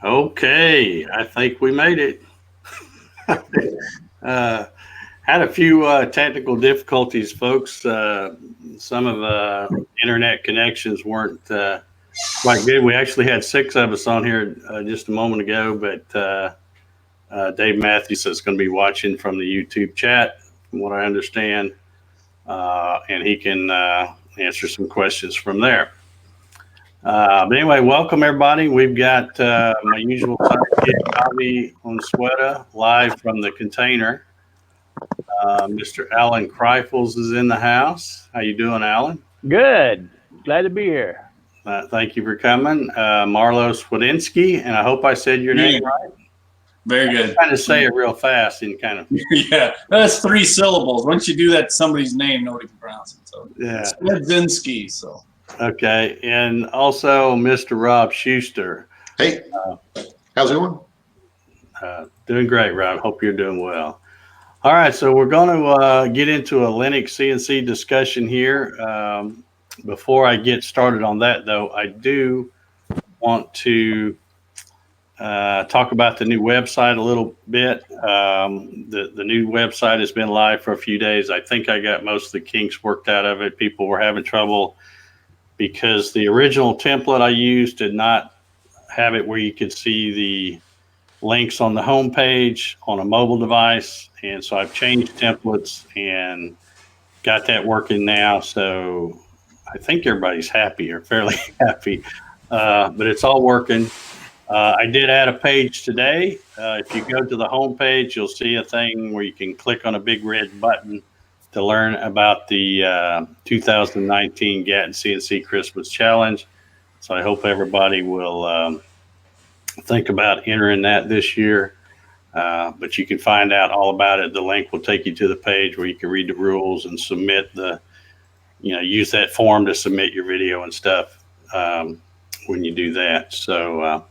Okay, I think we made it. Had a few technical difficulties, folks. Some of internet connections weren't quite good. We actually had 6 of us on here just a moment ago, but Dave Matthews is going to be watching from the YouTube chat, from what I understand, and he can answer some questions from there. But anyway, welcome everybody. We've got my usual sidekick, Javi Onsueta, live from the container. Mr. Alan Kreifels is in the house. How you doing, Alan? Good. Glad to be here. Thank you for coming. Marlo Swedinsky, and I hope I said your name right. Very good. Kind of say it real fast and kind of. Yeah, that's 3 syllables. Once you do that to somebody's name, nobody can pronounce it. So yeah, Swedinsky. So okay, and also Mr. Rob Schuster. Hey, how's it going? Doing great, Rob. Hope you're doing well. All right, so we're going to get into a LinuxCNC discussion here. Before I get started on that, though, I do want to talk about the new website a little bit. The new website has been live for a few days. I think I got most of the kinks worked out of it. People were having trouble because the original template I used did not have it where you could see the links on the home page on a mobile device. And so I've changed templates and got that working now. So I think everybody's happy or fairly happy, but it's all working. I did add a page today. If you go to the home page, you'll see a thing where you can click on a big red button to learn about the 2019 Gatton CNC Christmas Challenge. So I hope everybody will think about entering that this year. But you can find out all about it. The link will take you to the page where you can read the rules and submit use that form to submit your video and stuff when you do that. So,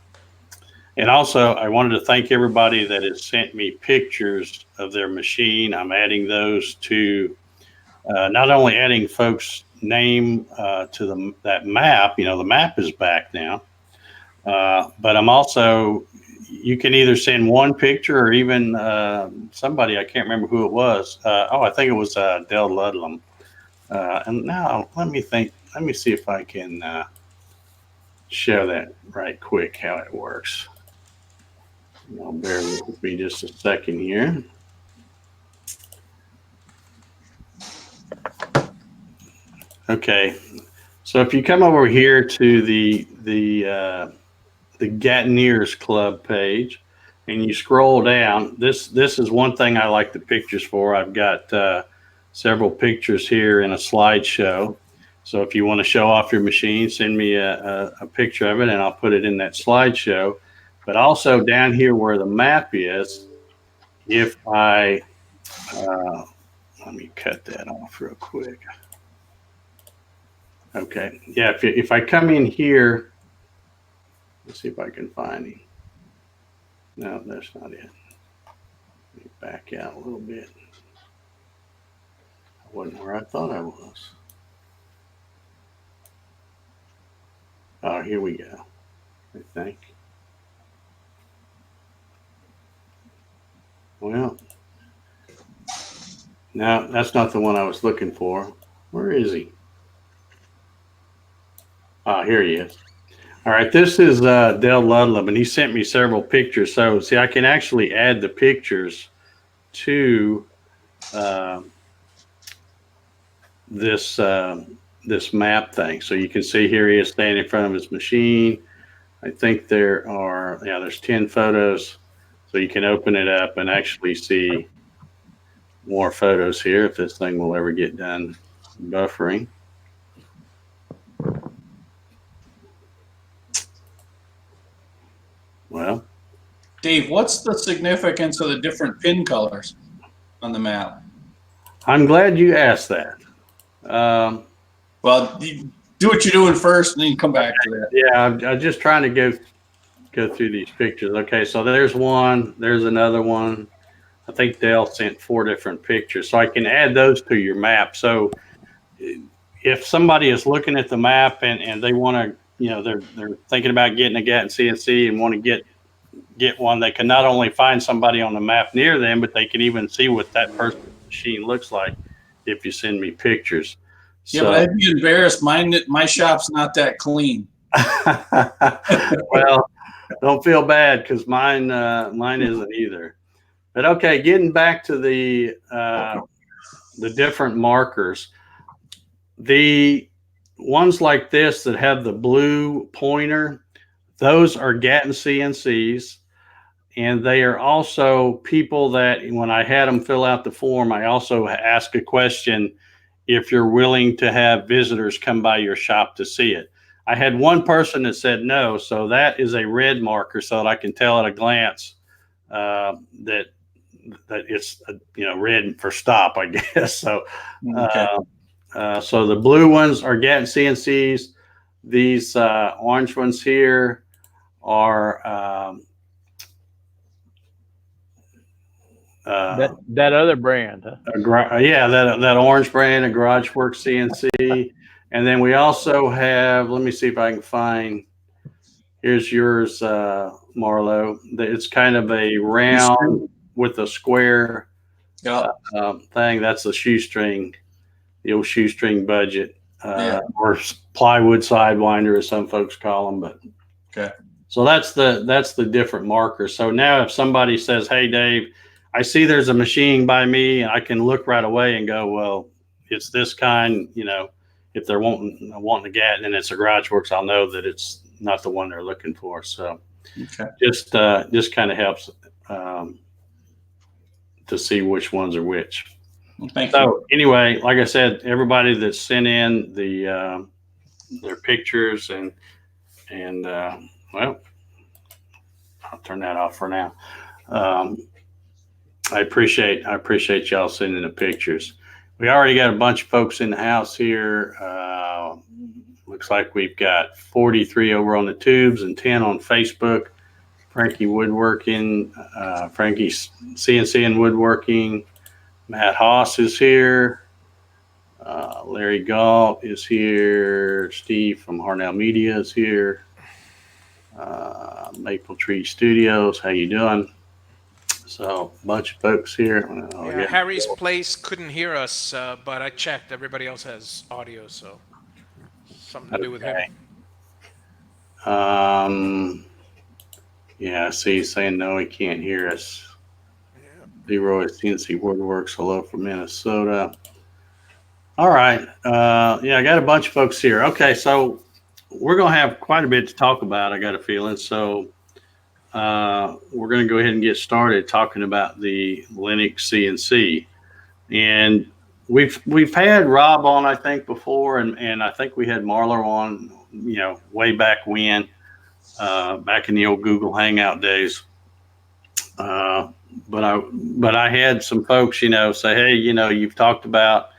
and also I wanted to thank everybody that has sent me pictures of their machine. I'm adding those to not only adding folks' name to that map, the map is back now, but I'm also, you can either send one picture or even somebody, I can't remember who it was. I think it was Dell Ludlam. And now let me see if I can show that right quick how it works. Bear with me just a second here. Okay, so if you come over here to the Gattoneers Club page and you scroll down, this is one thing I like the pictures for. I've got several pictures here in a slideshow. So if you want to show off your machine, send me a picture of it and I'll put it in that slideshow. But also down here where the map is, if I, let me cut that off real quick. Okay, yeah, if I come in here, let's see if I can find him. No, that's not it. Let me back out a little bit. I wasn't where I thought I was. Oh, here we go, I think. Well, no, that's not the one I was looking for. Where is he? Ah, here he is. All right, this is Dell Ludlam, and he sent me several pictures. So, see, I can actually add the pictures to this map thing. So you can see here he is standing in front of his machine. I think there's 10 photos. So you can open it up and actually see more photos here if this thing will ever get done buffering. Well, Dave, what's the significance of the different pin colors on the map? I'm glad you asked that. Well, you do what you're doing first and then come back to that. Yeah, I'm just trying to go through these pictures. Okay, so there's one, there's another one. I think Dale sent 4 different pictures. So I can add those to your map. So if somebody is looking at the map and they want to, they're thinking about getting a Gatton CNC and want to get get one, they can not only find somebody on the map near them, but they can even see what that person's machine looks like if you send me pictures. Yeah, but I'd be embarrassed. My shop's not that clean. Well, don't feel bad because mine isn't either. But okay, getting back to the different markers, the ones like this that have the blue pointer, those are Gatton CNCs, and they are also people that when I had them fill out the form, I also ask a question if you're willing to have visitors come by your shop to see it. I had one person that said no, so that is a red marker so that I can tell at a glance that it's red for stop, I guess. So, Okay. So the blue ones are Gatton CNCs. These orange ones here are that other brand, huh? that orange brand, a GarageWorks CNC. And then we also have, let me see if I can find, here's yours, Marlo. It's kind of a round with a square thing. That's a shoestring, the old shoestring budget, or plywood sidewinder, as some folks call them. But okay. So that's the different markers. So now if somebody says, hey, Dave, I see there's a machine by me, and I can look right away and go, well, it's this kind, if they're wanting a Gatton and it's a GarageWorks, I'll know that it's not the one they're looking for. So just kind of helps to see which ones are which. Well, thank you. Anyway, like I said, everybody that sent in their pictures and well, I'll turn that off for now. I appreciate y'all sending the pictures. We already got a bunch of folks in the house here. Looks like we've got 43 over on the tubes and 10 on Facebook. Frankie Woodworking, Frankie CNC and Woodworking. Matt Haas is here. Larry Galt is here. Steve from Harnell Media is here. Maple Tree Studios, how you doing? So a bunch of folks here. Harry's Place couldn't hear us, but I checked. Everybody else has audio, so something to do with him. Yeah, I see he's saying no, he can't hear us. Leroy CNC Woodworks, hello from Minnesota. All right. I got a bunch of folks here. Okay, so we're going to have quite a bit to talk about, I got a feeling. So we're going to go ahead and get started talking about the LinuxCNC. And we've had Rob on, I think, before, and I think we had Marlo on, way back when, back in the old Google Hangout days. But I had some folks, say, hey, you've talked about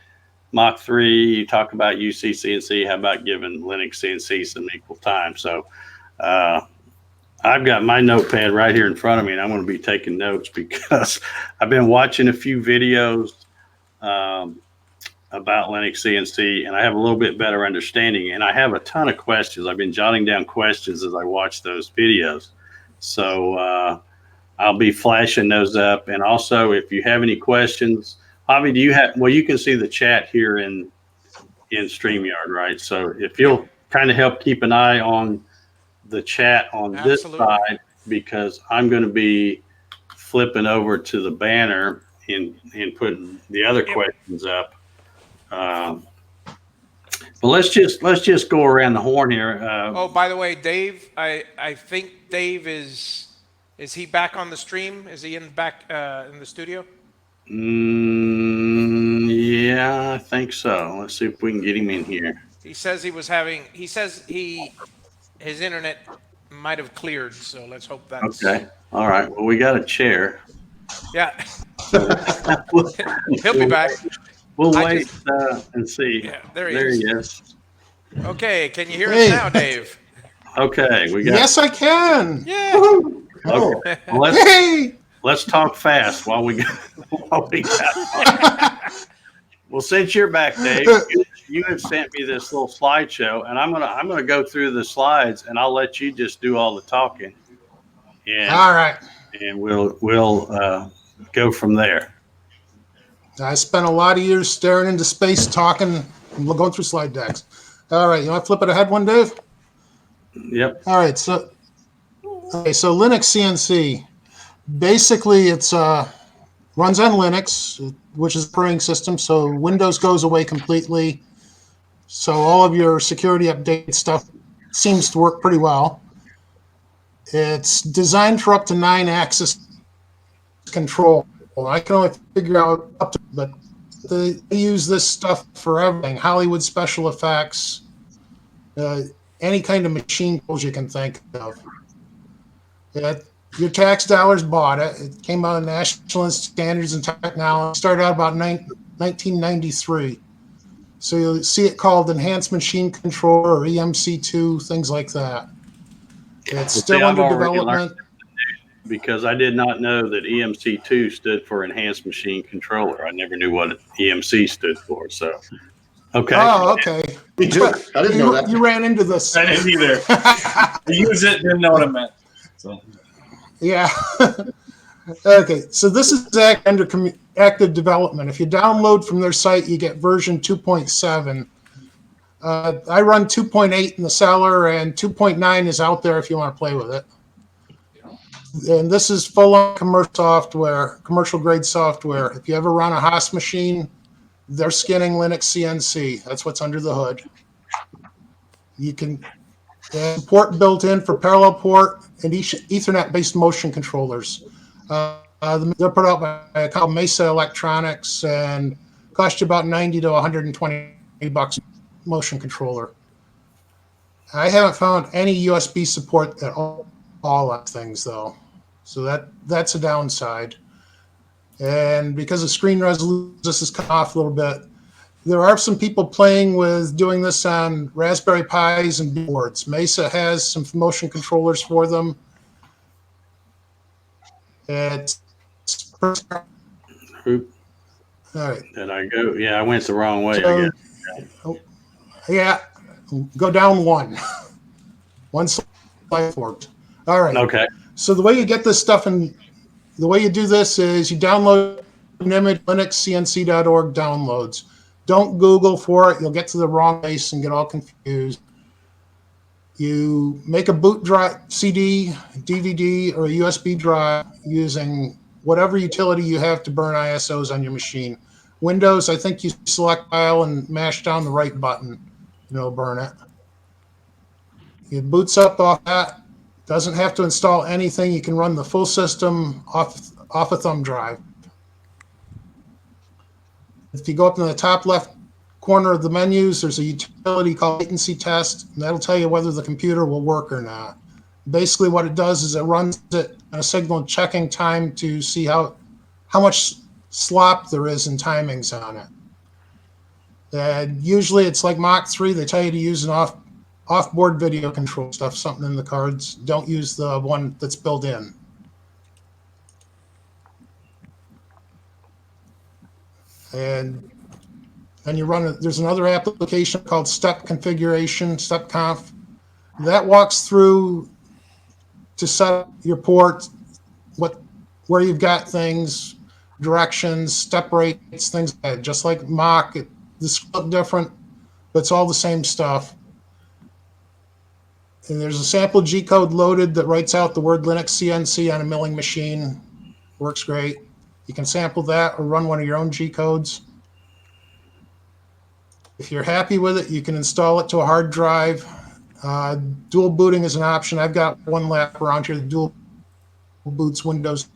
Mach 3, you talk about UCCNC, how about giving LinuxCNC some equal time? So I've got my notepad right here in front of me, and I'm going to be taking notes because I've been watching a few videos about LinuxCNC, and I have a little bit better understanding, and I have a ton of questions. I've been jotting down questions as I watch those videos. So I'll be flashing those up. And also, if you have any questions, Javi, you can see the chat here in StreamYard, right? So if you'll kind of help keep an eye on the chat on this side, because I'm going to be flipping over to the banner and putting the other questions up. But let's just go around the horn here. By the way, Dave, I think Dave is he back on the stream? Is he back in the studio? Yeah, I think so. Let's see if we can get him in here. He says his internet might have cleared, so let's hope that's okay. All right. Well, we got a chair. Yeah. He'll be back. We'll wait and see. Yeah, there he is. Okay, can you hear us now, Dave? Okay, we got. Yes, I can. Yeah. Okay. Well, let's talk fast while we got. Well, since you're back, Dave, you have sent me this little slideshow, and I'm gonna go through the slides, and I'll let you just do all the talking, and All right. we'll go from there. I spent a lot of years staring into space, talking, and going through slide decks. All right, you want to flip it ahead one, Dave? Yep. All right, so LinuxCNC, basically it's runs on Linux, which is the operating system, so Windows goes away completely. So all of your security update stuff seems to work pretty well. It's designed for up to 9-axis control. I can only figure out up to, but they use this stuff for everything. Hollywood special effects, any kind of machine tools you can think of. Your tax dollars bought it. It came out of National Institute of Standards and Technology. Started out about 1993. So you'll see it called Enhanced Machine Controller or EMC2, things like that. It's still under development. Because I did not know that EMC2 stood for Enhanced Machine Controller. I never knew what EMC stood for. So, okay. Oh, okay. Me too. I didn't know that. You ran into this. I didn't either. I use it, didn't know what it meant. So. Yeah. Okay, so this is under active development. If you download from their site, you get version 2.7. I run 2.8 in the cellar, and 2.9 is out there if you want to play with it. And this is full-on commercial grade software. If you ever run a Haas machine, they're skinning LinuxCNC. That's what's under the hood. You can port built in for parallel port and Ethernet-based motion controllers. They're put out by a company, Mesa Electronics, and cost you about $90 to $120 motion controller. I haven't found any USB support at all on things though, so that's a downside. And because of screen resolution, this is cut off a little bit. There are some people playing with doing this on Raspberry Pis and boards. Mesa has some motion controllers for them. It's all right. Did I go? Yeah, I went the wrong way, I guess. Yeah, go down one. One slide forward. All right. Okay. So the way you get this stuff and the way you do this is you download an image, LinuxCNC.org downloads. Don't Google for it. You'll get to the wrong place and get all confused. You make a boot drive, CD, DVD, or a USB drive using whatever utility you have to burn ISOs on your machine. Windows, I think you select file and mash down the right button, and it'll burn it. It boots up off that. Doesn't have to install anything. You can run the full system off a thumb drive. If you go up in the top left corner of the menus, there's a utility called latency test, and that'll tell you whether the computer will work or not. Basically what it does is it runs it on a signal checking time to see how much slop there is in timings on it. And usually it's like Mach 3, they tell you to use an off-board video control stuff, something in the cards. Don't use the one that's built in. And then you run there's another application called Step Configuration, StepConf. That walks through to set up your port, where you've got things, directions, step rates, things like that. Just like Mach, this look different, but it's all the same stuff. And there's a sample G code loaded that writes out the word LinuxCNC on a milling machine. Works great. You can sample that or run one of your own G codes. If you're happy with it, you can install it to a hard drive. Dual booting is an option. I've got one lap around here that dual boots Windows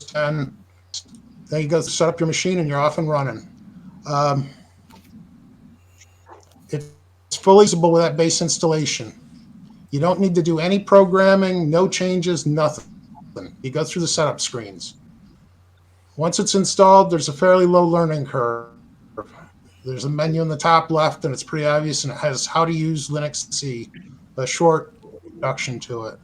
10. Then you go set up your machine and you're off and running. It's fully usable with that base installation. You don't need to do any programming, no changes, nothing. You go through the setup screens. Once it's installed, there's a fairly low learning curve. There's a menu in the top left, and it's pretty obvious, and it has how to use LinuxC, a short introduction to it.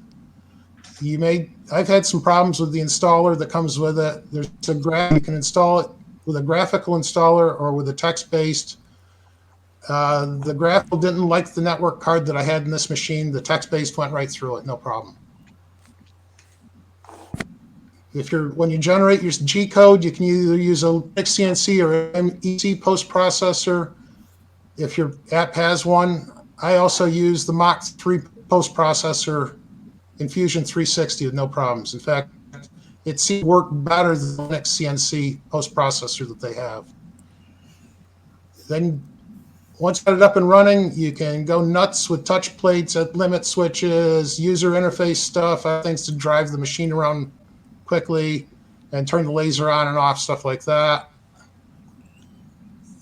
I've had some problems with the installer that comes with it. There's you can install it with a graphical installer or with a text-based. The graphical didn't like the network card that I had in this machine. The text-based went right through it, no problem. When you generate your G code, you can either use a LinuxCNC or MEC post processor. If your app has one, I also use the Mach 3 post processor in Fusion 360 with no problems. In fact, it seems to work better than the LinuxCNC post processor that they have. Then once you get it up and running, you can go nuts with touch plates, limit switches, user interface stuff, things to drive the machine around quickly and turn the laser on and off, stuff like that.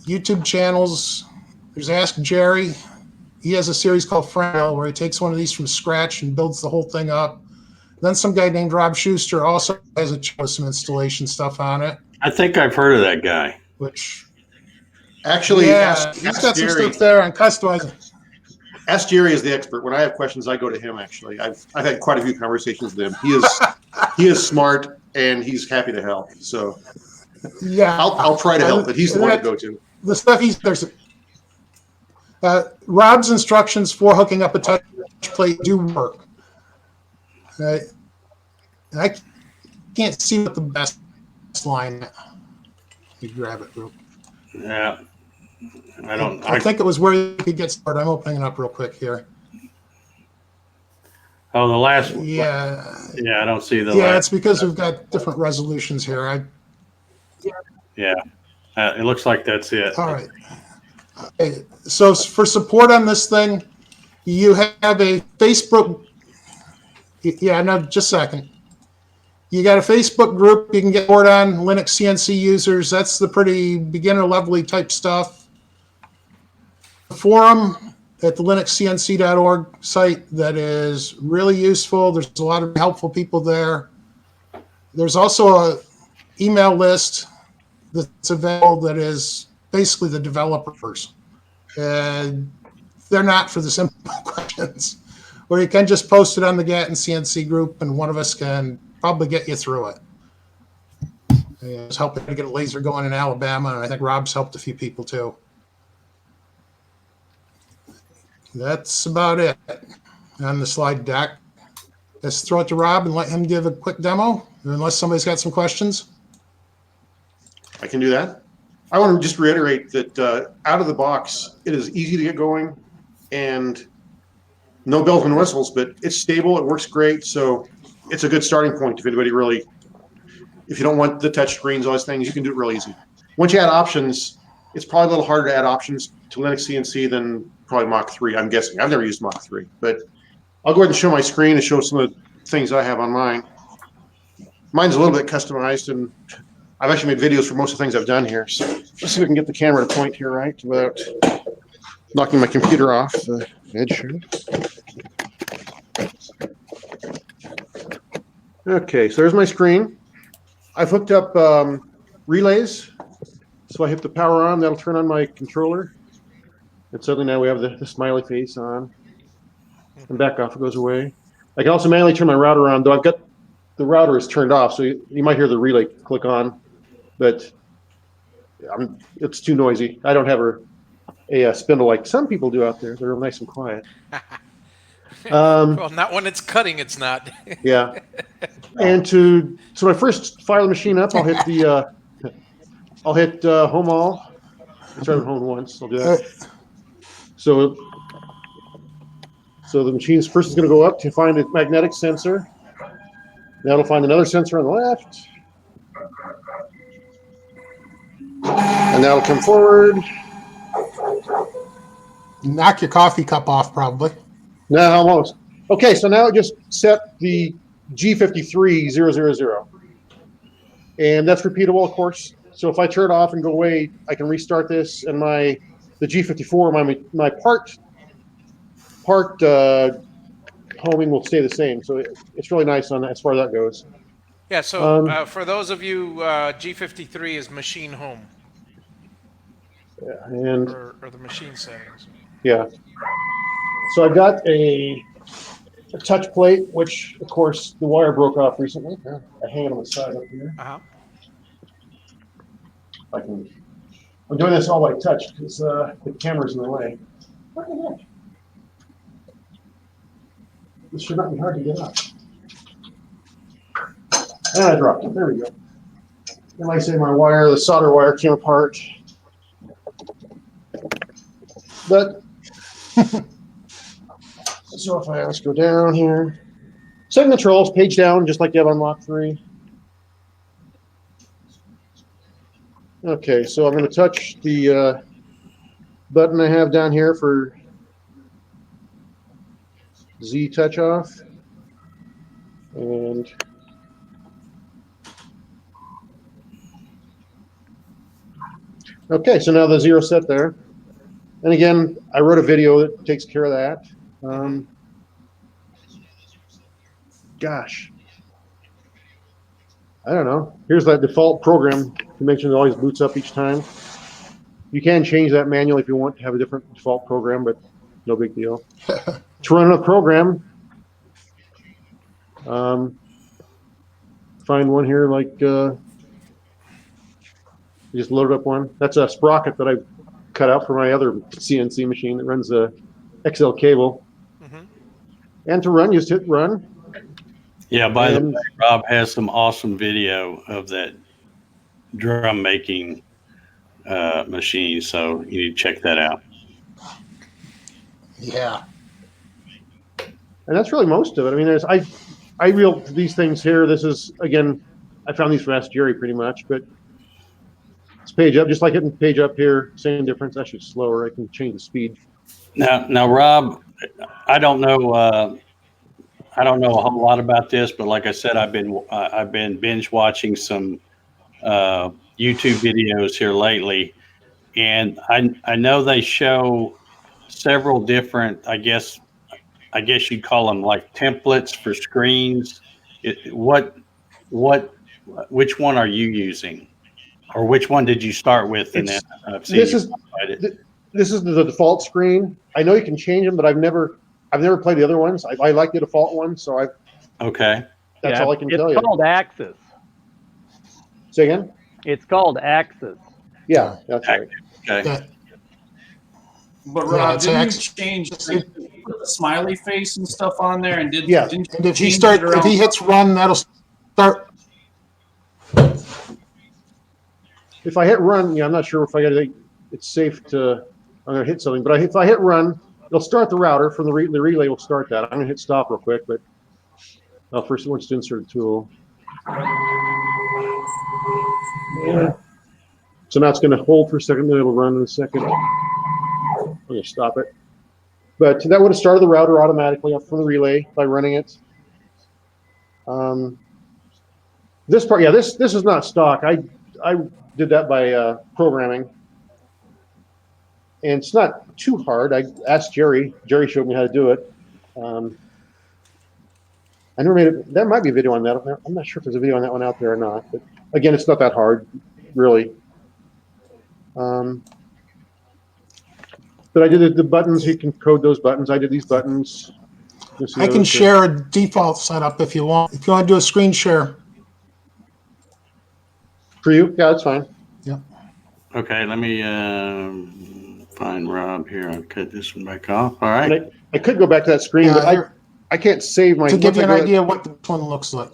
YouTube channels, there's Ask Jerry. He has a series called Friendle where he takes one of these from scratch and builds the whole thing up. Then some guy named Rob Schuster also has a channel with some installation stuff on it. I think I've heard of that guy. Which, Actually, yeah, he's got some stuff there on customizing. Ask Jerry is the expert. When I have questions, I go to him. Actually, I've had quite a few conversations with him. He is smart and he's happy to help. So yeah, I'll try to help, but he's the one to go to. The stuff there's Rob's instructions for hooking up a touch plate do work. And I can't see what the best line. Let me grab it real. Yeah. I think it was where you could get started. I'm opening it up real quick here. Oh, the last one. Yeah. Yeah, I don't see the Yeah, last. it's because we've got different resolutions here. Yeah. It looks like that's it. All right. Okay. So for support on this thing, you have a Facebook. Yeah, no, just a second. You got a Facebook group you can get support on, LinuxCNC users. That's the pretty beginner-level type stuff. The forum at the LinuxCNC.org site that is really useful. There's a lot of helpful people there. There's also a email list that's available that is basically the developers. And they're not for the simple questions. Or you can just post it on the Gatton CNC group and one of us can probably get you through it. I was helping to get a laser going in Alabama, and I think Rob's helped a few people too. That's about it on the slide deck. Let's throw it to Rob and let him give a quick demo, unless somebody's got some questions. I can do that. I want to just reiterate that out of the box, it is easy to get going and no bells and whistles, but it's stable. It works great. So it's a good starting point if anybody really, if you don't want the touch screens, all those things, you can do it real easy. Once you add options, it's probably a little harder to add options to LinuxCNC than probably Mach 3, I'm guessing. I've never used Mach 3, but I'll go ahead and show my screen and show some of the things I have on mine. Mine's a little bit customized, and I've actually made videos for most of the things I've done here. So let's see if we can get the camera to point here right without knocking my computer off the edge here. Okay, so there's my screen. I've hooked up relays. So I hit the power on, that'll turn on my controller. And suddenly now we have the smiley face on. And back off, it goes away. I can also manually turn my router on, though I've got the router is turned off, so you might hear the relay click on, but it's too noisy. I don't have a spindle like some people do out there. They're real nice and quiet. Well, not when it's cutting, it's not. Yeah. And so when I first fire the machine up, I'll hit the home all. I started home once. I'll do that. So the machine's first is going to go up to find a magnetic sensor. Now it'll find another sensor on the left. And now it'll come forward. Knock your coffee cup off, probably. No, almost. Okay, so now it just set the G53000. And that's repeatable, of course. So if I turn it off and go away, I can restart this, and the G54, my part homing will stay the same. So it's really nice on that, as far as that goes. Yeah, so for those of you, G53 is machine home. Yeah, and or the machine settings. Yeah. So I've got a touch plate, which, of course, the wire broke off recently. I hang it on the side up here. Uh-huh. I'm doing this all by touch because the camera's in the way. What the heck? This should not be hard to get up. And I dropped it. There we go. And like I say, my wire, the solder wire came apart. But so if let's go down here. Setting controls, page down, just like you have on Mach 3. Okay, so I'm going to touch the button I have down here for Z touch off. And okay, so now the 0 set there. And again, I wrote a video that takes care of that. Gosh, I don't know. Here's that default program to make sure it always boots up each time. You can change that manually if you want to have a different default program, but no big deal. To run a program, find one here like just loaded up one. That's a sprocket that I cut out for my other CNC machine that runs a XL cable. And to run, just hit run. Yeah, by the way, Rob has some awesome video of that drum making machine, so you need to check that out. Yeah. And that's really most of it. I mean, there's I reeled these things here. This is, again, I found these from Ask Jerry pretty much, but it's page up, just like hitting page up here, same difference. Actually slower. I can change the speed. Now, Rob, I don't know a whole lot about this, but like I said, I've been binge watching some YouTube videos here lately, and I know they show several different, I guess you'd call them like templates for screens. Which one are you using, or which one did you start with? And then this is the default screen. I know you can change them, but I've never played the other ones. I like the default one, so okay. That's all I can tell you. It's called Axis. Say again? It's called Axis. Yeah, that's right. Okay. Yeah. But Yeah, Rob, it's didn't you X. change put the smiley face and stuff on there? And Yeah. didn't you And if change it around? if he hits run, that'll start. If I hit run, I'm not sure if it's safe to. I'm gonna hit something, but if I hit run, it'll start the router from the relay will start that. I'm gonna hit stop real quick, but first it wants to insert a tool. Yeah. So now it's gonna hold for a second, then it'll run in a second. I'm gonna stop it. But that would have started the router automatically up from the relay by running it. This part, this is not stock. I did that by programming. And it's not too hard. I asked Jerry. Jerry showed me how to do it. I never made it. There might be a video on that. I'm not sure if there's a video on that one out there or not. But again, it's not that hard, really. But I did the buttons. You can code those buttons. I did these buttons. I can share a default setup if you want. If you want to do a screen share. For you? Yeah, that's fine. Yeah. Okay, let me find Rob here. I'll cut this one back off. All right. And I could go back to that screen, Yeah, but here, I can't save my. to give you an once I go- idea what this one looks like.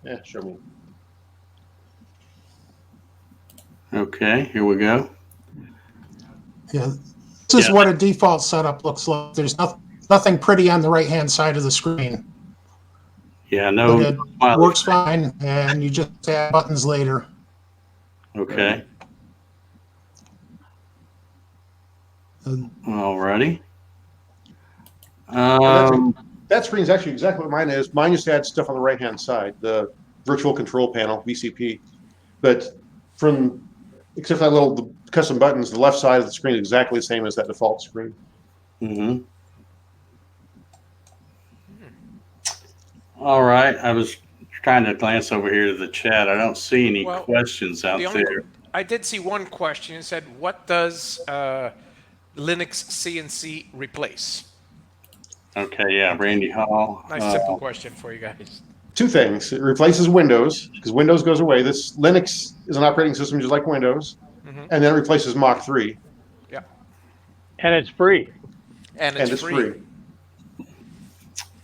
Yeah, show me. Okay, here we go. Yeah. This is what a default setup looks like. There's nothing pretty on the right-hand side of the screen. Yeah, no. But it works fine, and you just add buttons later. Okay. And All righty. That screen is actually exactly what mine is. Mine just adds stuff on the right-hand side, the virtual control panel, VCP. But except for that the custom buttons, the left side of the screen is exactly the same as that default screen. Mm-hmm. All right. I was trying to glance over here to the chat. I don't see any questions out there. I did see one question. It said, what does LinuxCNC replace? Okay, yeah, Randy Hall. Nice simple question for you guys. Two things. It replaces Windows, because Windows goes away. This Linux is an operating system just like Windows. And then it replaces Mach 3. Yeah. And it's free. And and it's free.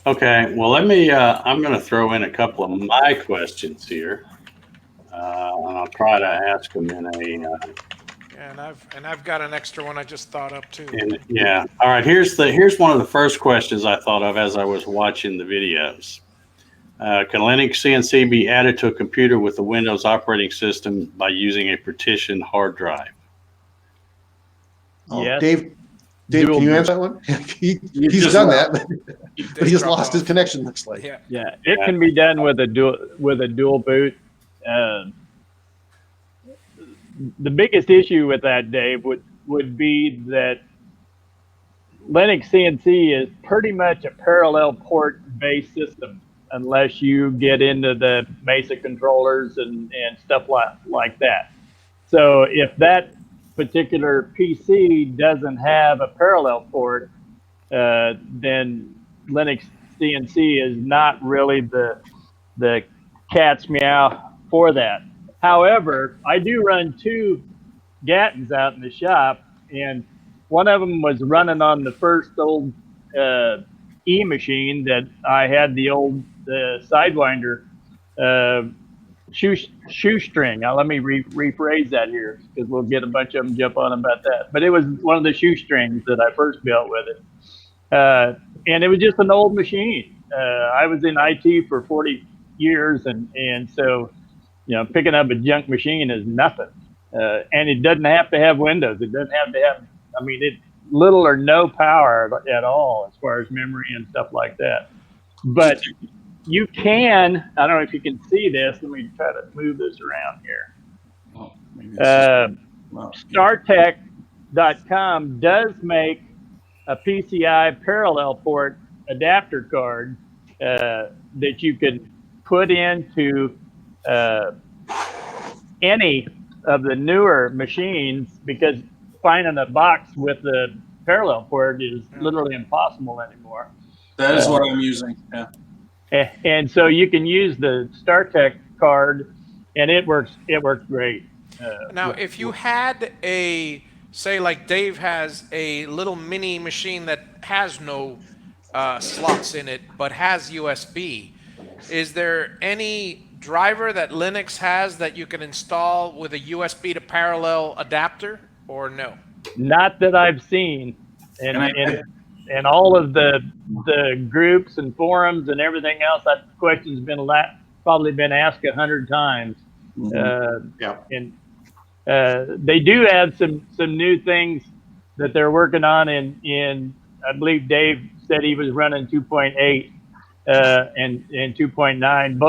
Okay, well, let me, I'm going to throw in a couple of my questions here. And I'll try to ask them in a, And I've got an extra one I just thought up too. yeah. All right, here's one of the first questions I thought of as I was watching the videos. Can LinuxCNC be added to a computer with the Windows operating system by using a partitioned hard drive? Oh, Yes. Dave, Dual can you boot. answer that one? He's just done left. that, but They he just dropped lost his off. connection, looks like. Yeah. Yeah, it can be done with a dual boot. The biggest issue with that, Dave, would be that Linux CNC is pretty much a parallel port based system, unless you get into the Mesa controllers and stuff like that. So if that particular PC doesn't have a parallel port, then Linux CNC is not really the cat's meow for that. However, I do run two Gattons out in the shop, and one of them was running on the first old E machine that I had, the old Sidewinder shoestring. Now let me rephrase that here, because we'll get a bunch of them jump on about that. But it was one of the shoestrings that I first built with it, and it was just an old machine. I was in IT for 40 years, and so picking up a junk machine is nothing. And it doesn't have to have Windows. It doesn't have to have, I mean, it little or no power at all as far as memory and stuff like that. But you can, I don't know if you can see this. Let me try to move this around here. Oh, maybe it's just- well, StarTech.com does make a PCI parallel port adapter card that you could put into any of the newer machines, because finding a box with the parallel port is literally impossible anymore. That is what I'm using. Yeah. And so you can use the StarTech card, and it works great. Now, if you had a, say, like Dave has a little mini machine that has no slots in it, but has USB, is there any driver that Linux has that you can install with a USB to parallel adapter, or no? Not that I've seen, and all of the groups and forums and everything else, that question's been probably been asked 100 times. Yeah. And they do have some new things that they're working on in I believe Dave said he was running 2.8 and 2.9.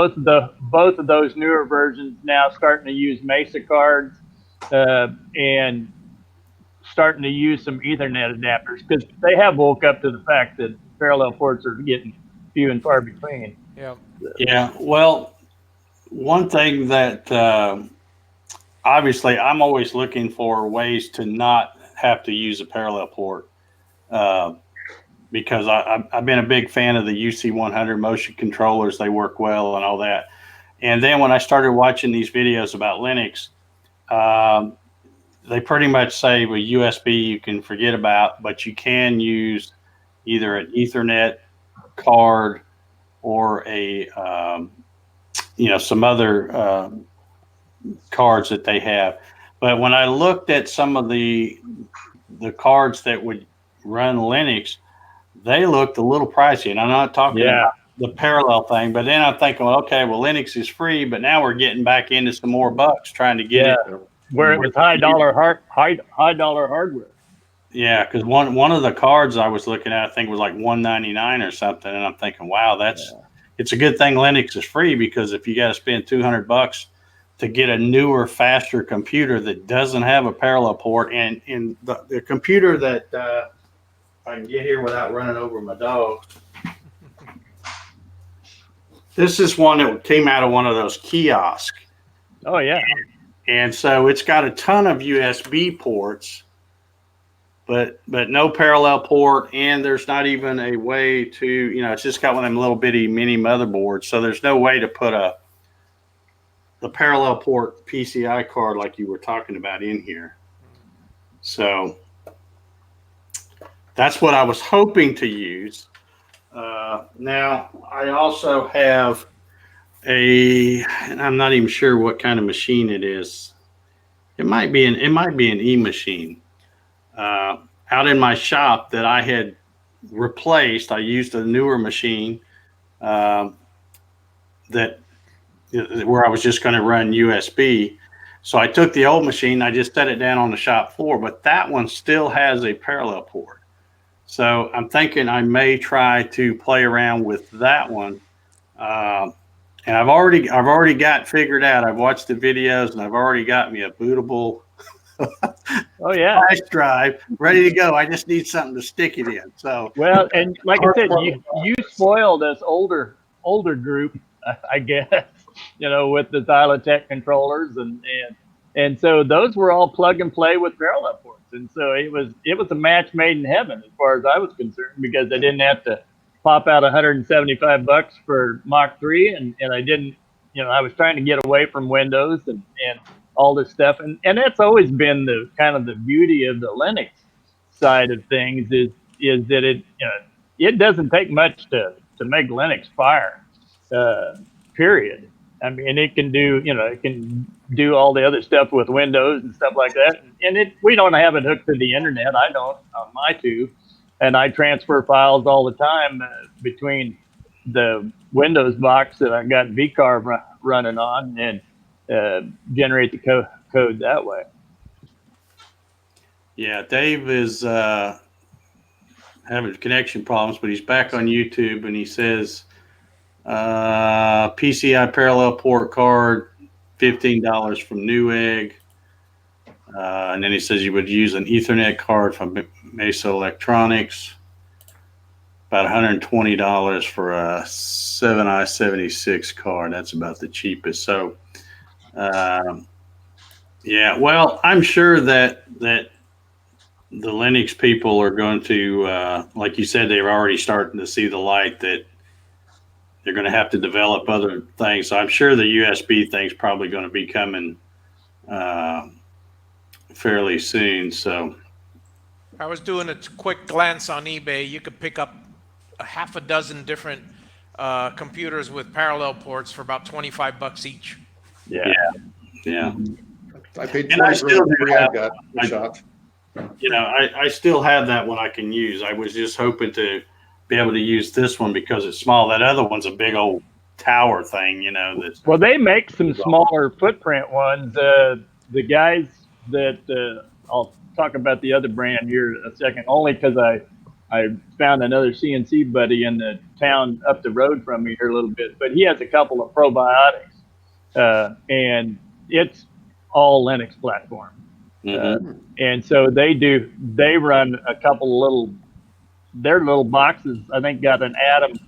Both of those newer versions now starting to use Mesa cards and starting to use some Ethernet adapters, because they have woke up to the fact that parallel ports are getting few and far between. Yeah. Yeah, well, one thing that obviously I'm always looking for ways to not have to use a parallel port because I've been a big fan of the UC100 motion controllers. They work well and all that. And then when I started watching these videos about Linux, they pretty much say with USB you can forget about, but you can use either an Ethernet card or a some other cards that they have. But when I looked at some of the cards that would run Linux, they looked a little pricey. And I'm not talking about the parallel thing, but then I'm thinking, well, okay, well, Linux is free, but now we're getting back into some more bucks trying to get it. Where it was high dollar hardware. Yeah, because one of the cards I was looking at, I think was like $199 or something, and I'm thinking, wow, it's a good thing Linux is free, because if you got to spend $200 to get a newer, faster computer that doesn't have a parallel port, and the computer that I can get here without running over my dog. This is one that came out of one of those kiosks. Oh yeah. And so it's got a ton of USB ports, but no parallel port, and there's not even a way to, it's just got one of them little bitty mini motherboards. So there's no way to put the parallel port PCI card like you were talking about in here. So that's what I was hoping to use. Now I also have and I'm not even sure what kind of machine it is. It might be an E machine. Out in my shop that I had replaced, I used a newer machine that where I was just going to run USB. So I took the old machine, I just set it down on the shop floor, but that one still has a parallel port. So I'm thinking I may try to play around with that one. And I've already got figured out. I've watched the videos and I've already got me a bootable Oh yeah. flash drive ready to go. I just need something to stick it in. So Well, and like I said, you spoiled us older group, I guess, with the Xylotech controllers and so those were all plug and play with parallel ports, and so it was a match made in heaven as far as I was concerned, because I didn't have to pop out $175 for Mach 3, and I didn't, I was trying to get away from Windows and all this stuff, and that's always been the kind of the beauty of the Linux side of things is that it doesn't take much to make Linux fire, period. I mean, it can do all the other stuff with Windows and stuff like that, and we don't have it hooked to the internet. I don't on my two, and I transfer files all the time between the Windows box that I got vCarve running on and generate the code that way. yeah, Dave is having connection problems, but he's back on YouTube and he says PCI parallel port card, $15 from Newegg. And then he says you would use an Ethernet card from Mesa Electronics. About $120 for a 7i76 card. That's about the cheapest. So, yeah, well, I'm sure that the Linux people are going to, like you said, they're already starting to see the light that they're going to have to develop other things. So I'm sure the USB thing's probably going to be coming fairly soon. So I was doing a quick glance on eBay. You could pick up a half a dozen different computers with parallel ports for about $25 each. Yeah. I paid And I 20 still for do the I have- got I- shot. I still have that one I can use. I was just hoping to be able to use this one because it's small. That other one's a big old tower thing, that's Well, they make some smaller footprint ones. The guys that I'll talk about the other brand here in a second, only because I found another CNC buddy in the town up the road from me here a little bit, but he has a couple of probiotics, and it's all Linux platform. And so they run a couple their little boxes, I think, got an Atom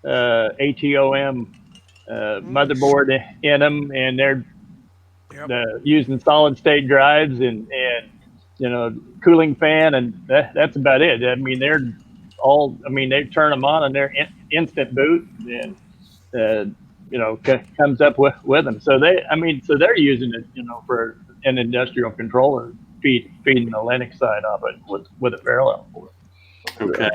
ATOM motherboard in them, and they're using solid state drives and cooling fan, and that's about it. I mean, they turn them on and they're instant boot, and comes up with them. So they're using it, for an industrial controller, feeding the Linux side of it with a parallel port. Okay.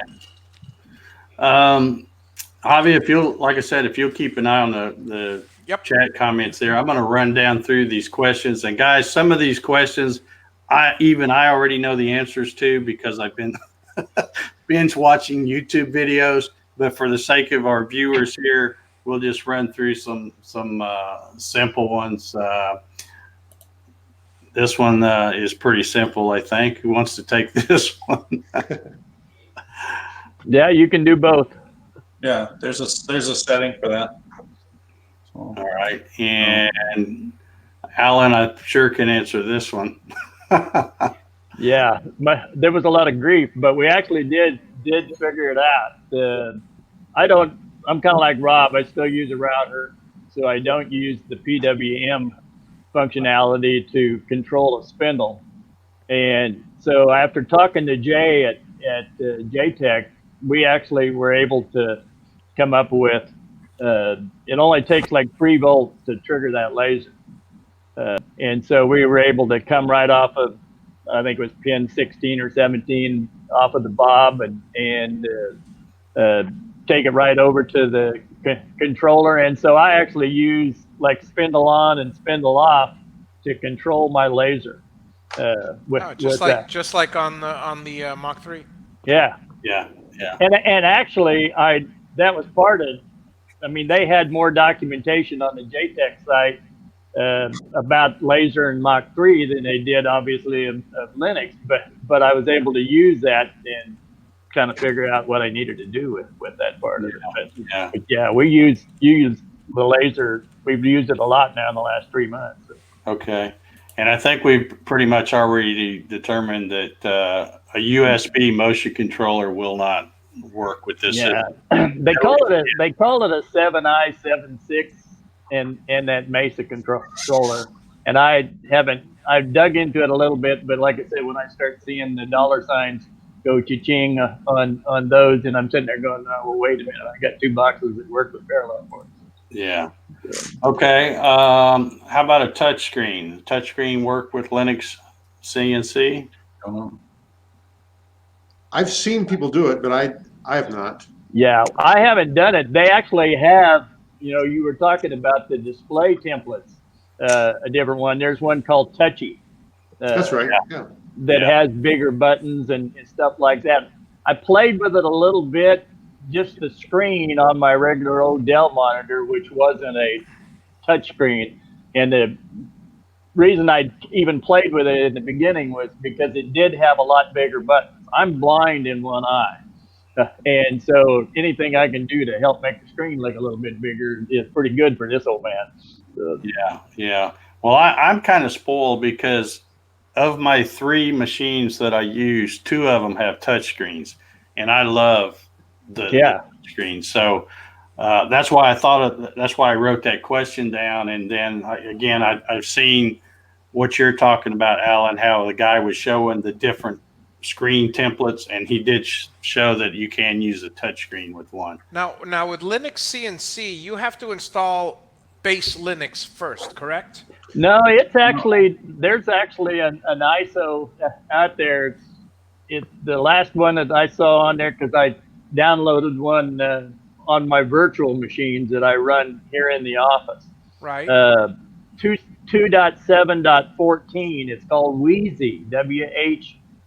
Javi, if you'll keep an eye on the chat comments there, I'm going to run down through these questions. And guys, some of these questions, I already know the answers to because I've been binge watching YouTube videos. But for the sake of our viewers here, we'll just run through some simple ones. This one is pretty simple, I think. Who wants to take this one? Yeah, you can do both. Yeah, there's a setting for that. So, All right. And Alan, I sure can answer this one. Yeah, there was a lot of grief, but we actually did figure it out. I'm kind of like Rob. I still use a router, so I don't use the PWM functionality to control a spindle. And so after talking to Jay at JTech, we actually were able to come up with, it only takes like 3 volts to trigger that laser. And so we were able to come right off of I think it was pin 16 or 17 off of the bob and take it right over to the controller. And so I actually use like spindle on and spindle off to control my laser. With that. Just like on the Mach 3. Yeah. Yeah. And actually, that was part of. I mean, they had more documentation on the JTEC site about laser and Mach 3 than they did, obviously, of Linux. But I was able to use that and kind of figure out what I needed to do with that part of it. But yeah, you use the laser. We've used it a lot now in the last 3 months. Okay. And I think we've pretty much already determined that a USB motion controller will not work with this. Yeah, they call it a 7i 7.6 and that Mesa controller. And I've dug into it a little bit, but like I said, when I start seeing the dollar signs go cha-ching on those, and I'm sitting there going, oh, well, wait a minute, I got 2 boxes that work with parallel ports. Yeah. Okay. How about a touch screen? Touch screen work with Linux CNC? I've seen people do it, but I have not. Yeah, I haven't done it. They actually have, you were talking about the display templates, a different one. There's one called Touchy. That's right. Yeah. That has bigger buttons and stuff like that. I played with it a little bit, just the screen on my regular old Dell monitor, which wasn't a touch screen. And the reason I even played with it in the beginning was because it did have a lot bigger buttons. I'm blind in one eye. And so anything I can do to help make the screen look a little bit bigger is pretty good for this old man. So, yeah. Well, I'm kind of spoiled because of my 3 machines that I use, 2 of them have touch screens, and I love the screen. So that's why I wrote that question down. And then I've seen what you're talking about, Alan, how the guy was showing the different screen templates, and he did show that you can use a touch screen with one. Now with Linux CNC, you have to install base Linux first, correct? No, there's actually an ISO out there. It's the last one that I saw on there because I downloaded one on my virtual machines that I run here in the office. Right. 2.7.14. It's called Wheezy,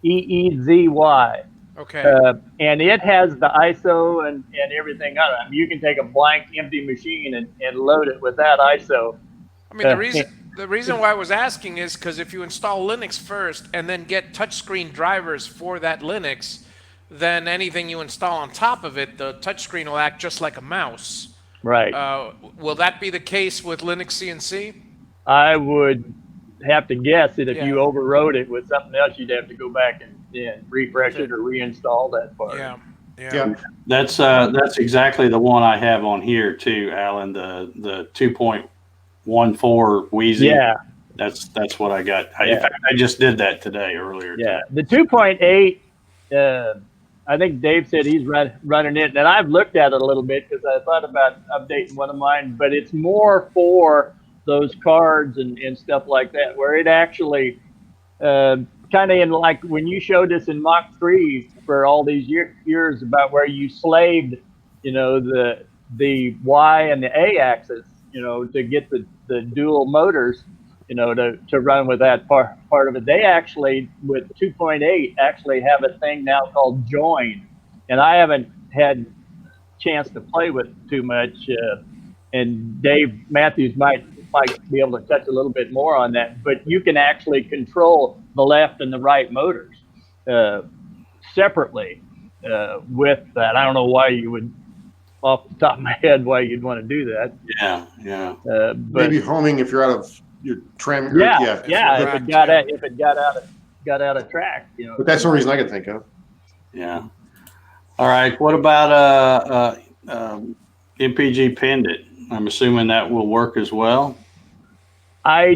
WHEEZY. Okay. And it has the ISO and everything on it. I mean, you can take a blank, empty machine and load it with that ISO. I mean, the reason why I was asking is because if you install Linux first and then get touchscreen drivers for that Linux, then anything you install on top of it, the touchscreen will act just like a mouse. Right. Will that be the case with Linux CNC? I would have to guess that if you overrode it with something else, you'd have to go back and refresh it or reinstall that part. Yeah. That's exactly the one I have on here too, Alan. The 2.14 Wheezy. Yeah. That's what I got. In fact, I just did that earlier. Yeah. The 2.8. I think Dave said he's running it, and I've looked at it a little bit because I thought about updating one of mine, but it's more for those cards and stuff like that, where it actually kind of in like when you showed us in Mach 3 for all these years about where you slaved, the Y and the A axis, to get the dual motors, to run with that part of it. They actually, with 2.8, actually have a thing now called join. And I haven't had chance to play with too much. And Dave Matthews might be able to touch a little bit more on that. But you can actually control the left and the right motors separately with that. I don't know why you would, off the top of my head, why you'd want to do that. Yeah. But maybe homing if you're out of your tram. If it got out of track, But that's the only reason I can think of. Yeah. All right. What about MPG Pendant? I'm assuming that will work as well. I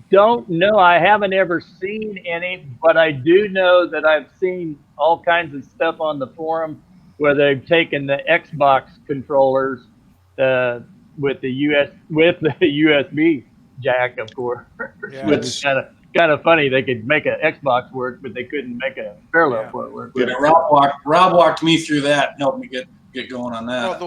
don't know. I haven't ever seen any, but I do know that I've seen all kinds of stuff on the forum where they've taken the Xbox controllers with the USB jack, of course, Yeah. which is kind kind of funny. They could make an Xbox work, but they couldn't make a parallel port work. Yeah, Rob walked me through that and helped me get going on that. Well,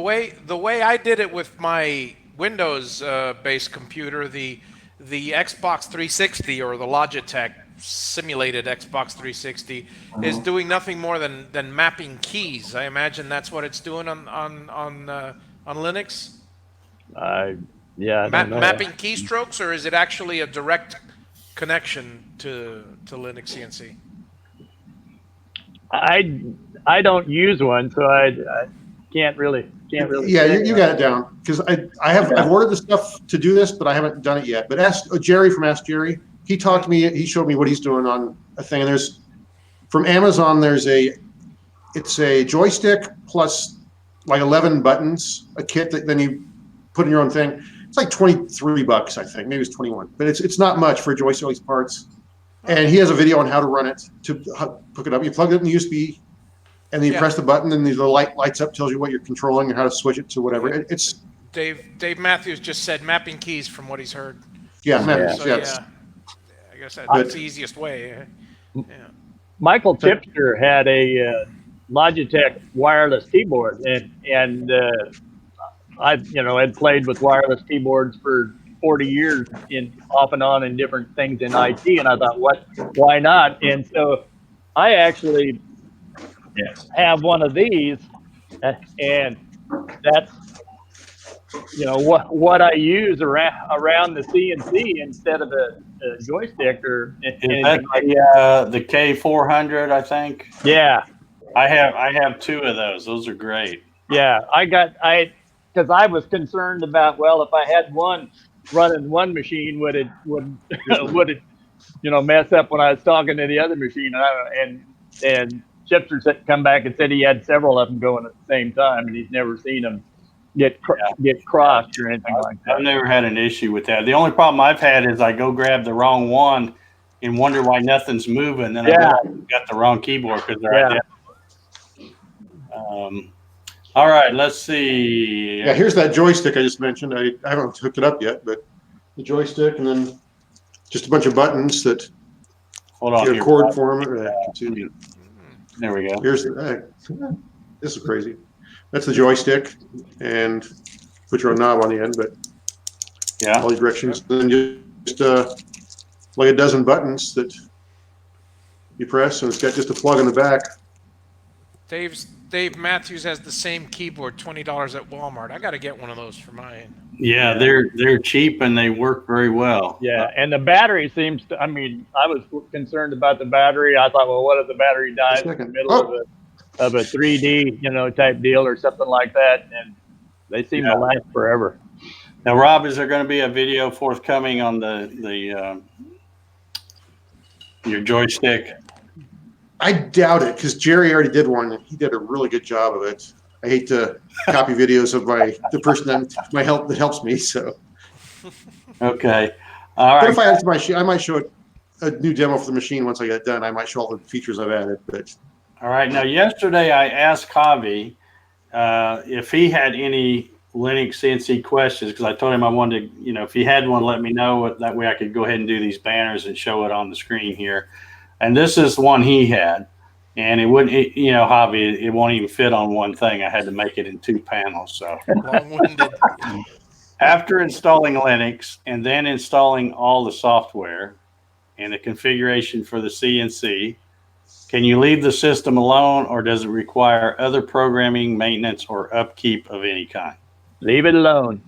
the way I did it with my Windows based computer, the Xbox 360 or the Logitech simulated Xbox 360 is doing nothing more than mapping keys. I imagine that's what it's doing on Linux. Yeah. Mapping keystrokes, or is it actually a direct connection to LinuxCNC? I don't use one, so I can't really. Yeah, you got it down, because I've ordered the stuff to do this, but I haven't done it yet. But ask Jerry from Ask Jerry. He talked to me. He showed me what he's doing on a thing. And there's from Amazon. It's a joystick plus like 11 buttons, a kit that then you put in your own thing. It's like $23, I think. Maybe it's 21, but it's not much for joystick, all these parts. And he has a video on how to run it, to hook it up. You plug it in the USB, and then you press the button, and the light lights up, tells you what you're controlling and how to switch it to whatever. It's Dave Matthews just said mapping keys from what he's heard. Yeah, So, I guess that's the easiest way. Yeah. Michael Tipster had a Logitech wireless keyboard, and I had played with wireless keyboards for 40 years off and on in different things in IT, and I thought, why not? And so I actually have one of these, and that's what I use around the CNC instead of a joystick or anything like that. The K400, I think. Yeah, I have two of those. Those are great. Yeah, because I was concerned about, well, if I had one running one machine, would it mess up when I was talking to the other machine? And Chipster come back and said he had several of them going at the same time, and he's never seen them get crossed or anything like that. I've never had an issue with that. The only problem I've had is I go grab the wrong one and wonder why nothing's moving. Then I got the wrong keyboard because they're identical. All right, let's see. Yeah, here's that joystick I just mentioned. I haven't hooked it up yet, but the joystick, and then just a bunch of buttons that you cord form. There we go. Here's this is crazy. That's the joystick, and put your own knob on the end, but all these directions. Then just like a dozen buttons that you press, and it's got just a plug in the back. Dave Matthews has the same keyboard, $20 at Walmart. I got to get one of those for mine. Yeah, they're cheap and they work very well. Yeah, and the battery seems to. I mean, I was concerned about the battery. I thought, well, what if the battery dies in the middle of a 3D, type deal or something like that? And they seem to last forever. Now, Rob, is there going to be a video forthcoming on your joystick? I doubt it, because Jerry already did one. He did a really good job of it. I hate to copy videos of the person that helps me. So okay, all right. But if I add to my sheet, I might show a new demo for the machine once I get it done. I might show all the features I've added. But all right. Now, yesterday I asked Javi if he had any LinuxCNC questions, because I told him I wanted to, if he had one, let me know. That way I could go ahead and do these banners and show it on the screen here. And this is one he had, and it wouldn't, Javi, it won't even fit on one thing. I had to make it in two panels. So long-winded. After installing Linux and then installing all the software and the configuration for the CNC, can you leave the system alone, or does it require other programming, maintenance, or upkeep of any kind? Leave it alone.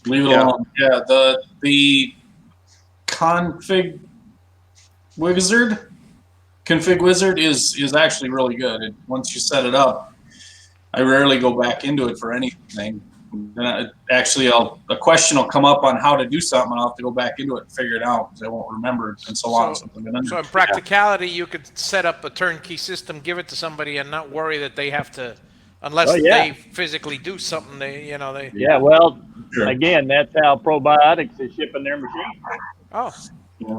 Leave it alone. Yeah, the config wizard is actually really good. Once you set it up, I rarely go back into it for anything. Then a question will come up on how to do something, and I'll have to go back into it and figure it out because I won't remember it in so long. So in practicality, you could set up a turnkey system, give it to somebody, and not worry that they have to, unless they physically do something. Yeah, well, again, that's how Probiotics is shipping their machine. Oh.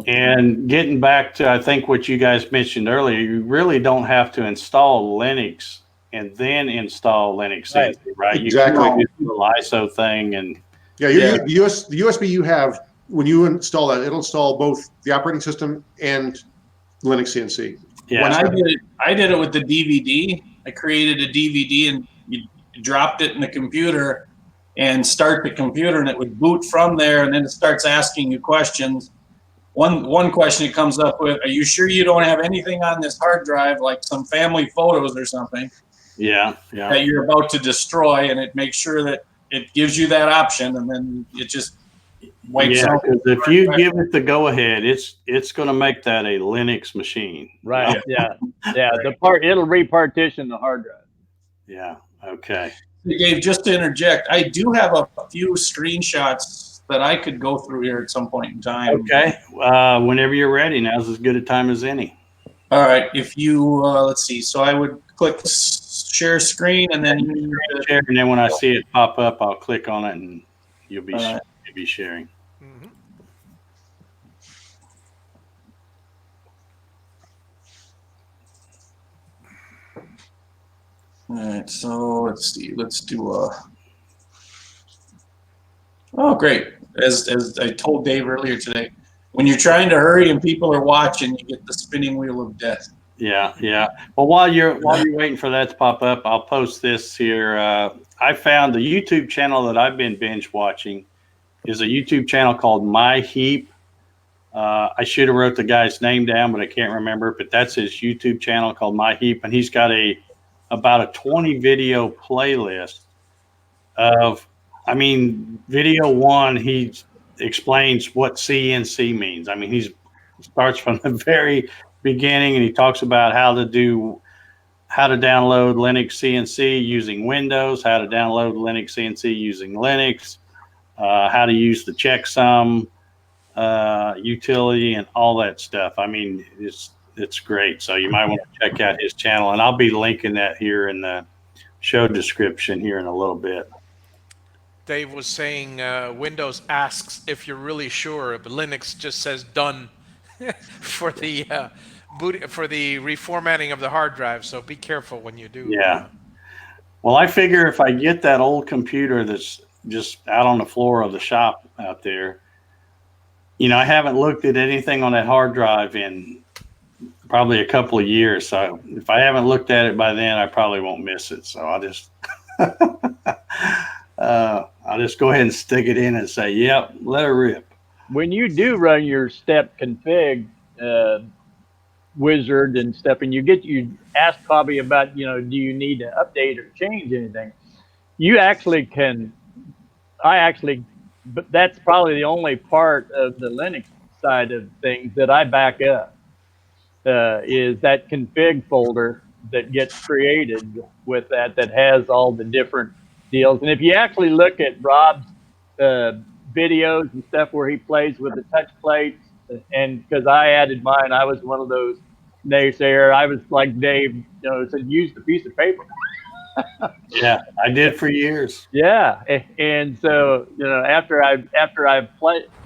And getting back to, I think, what you guys mentioned earlier, you really don't have to install Linux and then install LinuxCNC, right? Exactly. You can do the ISO thing, and the USB you have when you install that, it'll install both the operating system and Linux CNC. Yeah. When I did it with the DVD. I created a DVD and you dropped it in the computer and start the computer, and it would boot from there, and then it starts asking you questions. One question it comes up with: are you sure you don't have anything on this hard drive, like some family photos or something? Yeah. That you're about to destroy, and it makes sure that it gives you that option, and then it just wipes out. Because if you give it the go ahead, it's going to make that a Linux machine. Right. Yeah. It'll repartition the hard drive. Yeah. Okay. Dave, just to interject, I do have a few screenshots that I could go through here at some point in time. Okay. Whenever you're ready, now's as good a time as any. All right. If you let's see. So I would click share screen, and then Share, and then when I see it pop up, I'll click on it, and you'll be sharing. Mhm. All right, so let's see. Let's do Oh, great! As I told Dave earlier today, when you're trying to hurry and people are watching, you get the spinning wheel of death. Yeah. Well, while you're waiting for that to pop up, I'll post this here. I found the YouTube channel that I've been binge watching is a YouTube channel called My Heap. I should have wrote the guy's name down, but I can't remember. But that's his YouTube channel called My Heap, and he's got about a 20 video playlist of, video one, he explains what CNC means. He starts from the very beginning, and he talks about how to download Linux CNC using Windows, how to download Linux CNC using Linux, how to use the checksum utility and all that stuff. It's great. So you might want to check out his channel, and I'll be linking that here in the show description here in a little bit. Dave was saying Windows asks if you're really sure, but Linux just says done for the reformatting of the hard drive. So be careful when you do. Yeah. Well, I figure if I get that old computer that's just out on the floor of the shop out there, I haven't looked at anything on that hard drive in probably a couple of years. So if I haven't looked at it by then, I probably won't miss it. So I'll just I'll just go ahead and stick it in and say, yep, let her rip. When you do run your step config wizard and stuff, and you ask Bobby about, do you need to update or change anything? You actually can. But that's probably the only part of the Linux side of things that I back up, is that config folder that gets created with that has all the different deals. And if you actually look at Rob's videos and stuff where he plays with the touch plates, and because I added mine, I was one of those naysayer. I was like Dave, said use the piece of paper. Yeah, I did for years. Yeah, and so after I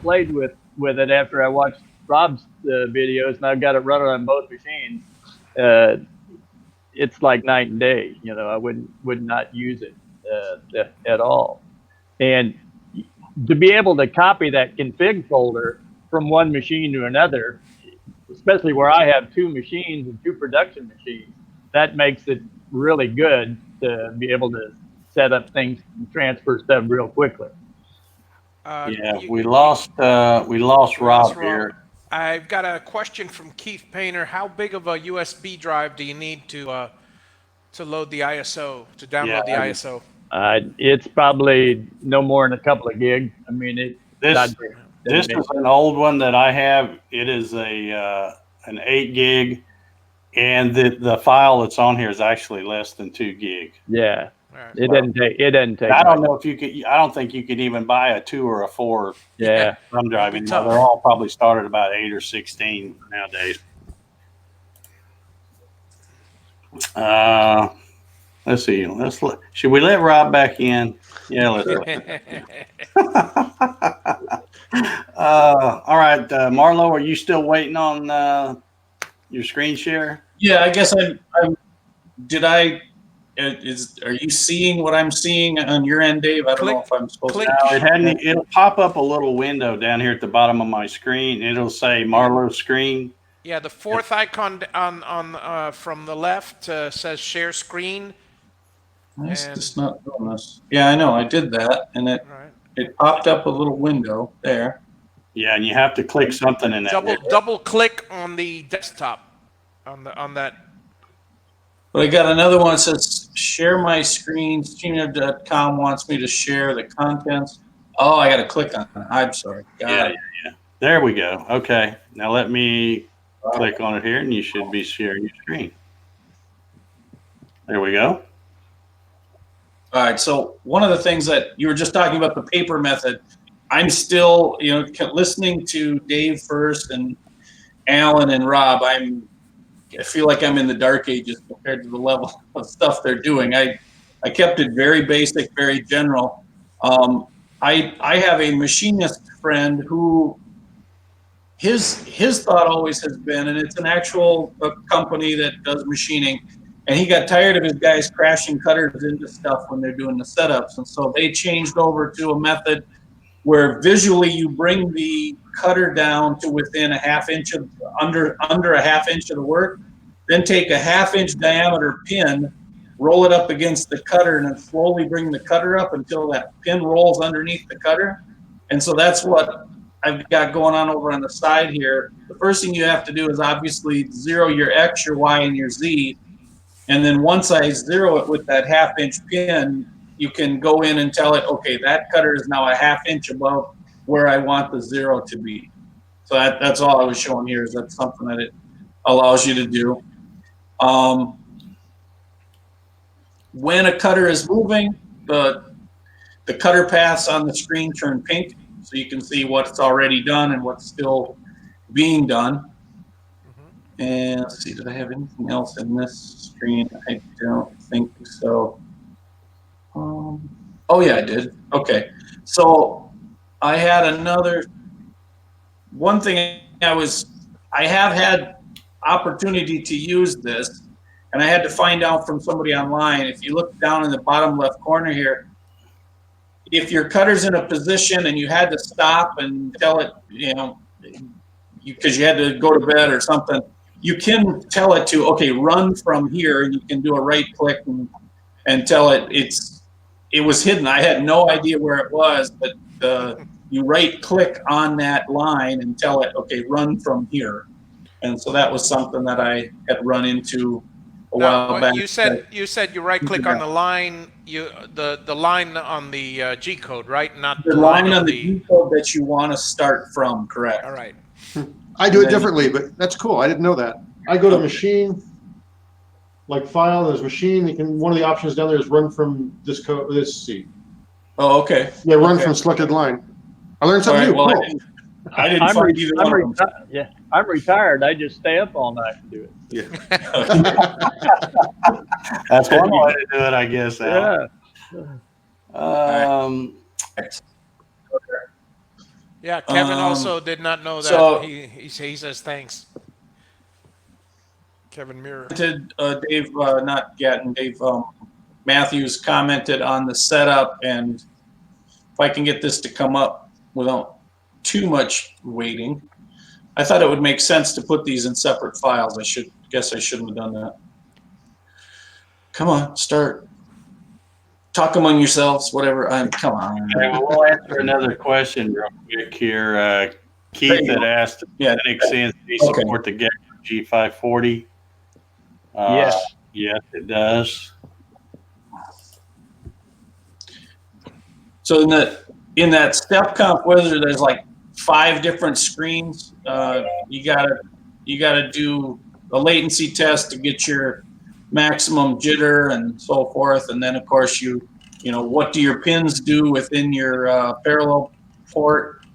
played with it, after I watched Rob's videos, and I've got it running on both machines, it's like night and day. I would not use it at all. And to be able to copy that config folder from one machine to another, especially where I have two machines and two production machines, that makes it really good to be able to set up things and transfer stuff real quickly. We lost Rob here. I've got a question from Keith Painter. How big of a USB drive do you need to load the ISO, to download the ISO? It's probably no more than a couple of gig. This is an old one that I have. It is an 8 gig, and the file that's on here is actually less than 2 gig. Yeah. Right. It doesn't take. I don't know if you could. I don't think you could even buy a 2 or a 4 thumb drive anymore. They're all probably started about 8 or 16 nowadays. Let's see. Should we let Rob back in? Yeah, let's. All right, Marlo, are you still waiting on your screen share? Yeah, I guess did I Are you seeing what I'm seeing on your end, Dave? I don't know if I'm supposed click. to. No, it hadn't. It'll pop up a little window down here at the bottom of my screen. It'll say Marlowe screen. Yeah, the fourth icon on from the left says share screen. It's And- just not doing this. Yeah, I know. I did that, and Right. it popped up a little window there. Yeah, and you have to click something in that. Double click on the desktop on that. But I got another one that says share my screen. Streamer.com wants me to share the contents. Oh, I got to click on it. I'm sorry. Got it. There we go. Okay, now let me click on it here, and you should be sharing your screen. There we go. All right. So one of the things that you were just talking about, the paper method, I'm still, listening to Dave first and Alan and Rob. I feel like I'm in the dark ages compared to the level of stuff they're doing. I kept it very basic, very general. I have a machinist friend who his thought always has been, and it's an actual company that does machining, and he got tired of his guys crashing cutters into stuff when they're doing the setups, and so they changed over to a method where visually you bring the cutter down to within a half inch of under a half inch of the work, then take a half-inch diameter pin, roll it up against the cutter, and then slowly bring the cutter up until that pin rolls underneath the cutter. And so that's what I've got going on over on the side here. The first thing you have to do is obviously zero your X, your Y, and your Z. And then once I zero it with that half-inch pin, you can go in and tell it, okay, that cutter is now a half-inch above where I want the zero to be. So that's all I was showing here, is that's something that it allows you to do. When a cutter is moving, the cutter paths on the screen turn pink, so you can see what's already done and what's still being done. And let's see, did I have anything else in this screen? I don't think so. Oh yeah, I did. Okay, so I had another one thing. I have had opportunity to use this, and I had to find out from somebody online. If you look down in the bottom left corner here, if your cutter's in a position and you had to stop and tell it, because you had to go to bed or something, you can tell it to, okay, run from here, and you can do a right click and tell it it was hidden. I had no idea where it was, but you right click on that line and tell it, okay, run from here. And so that was something that I had run into a while back. You said you right click on the line, the line on the G code, right? Not the line on the G code that you want to start from, correct? All right. I do it differently, but that's cool. I didn't know that. I go to machine, like file, there's machine. One of the options down there is run from this code, this C. Oh, okay. Yeah, run from selected line. I learned something new. Well, Cool. I didn't find either one of them. Yeah, I'm retired. I just stay up all night and do it. Yeah. That's one way to do it, I guess. Al. Yeah. Yeah, Kevin also did not know that. So- he says thanks. Kevin Mirror. Dave, not Gatton, Dave Matthews commented on the setup, and if I can get this to come up without too much waiting, I thought it would make sense to put these in separate files. I shouldn't have done that. Come on, start. Talk among yourselves, whatever. Come on. Okay, well, we'll answer another question real quick here. Keith had asked, LinuxCNC support the G540? Yes. Yes, it does. So in that step comp wizard, there's like 5 different screens. You gotta do a latency test to get your maximum jitter and so forth, and then of course what do your pins do within your parallel port?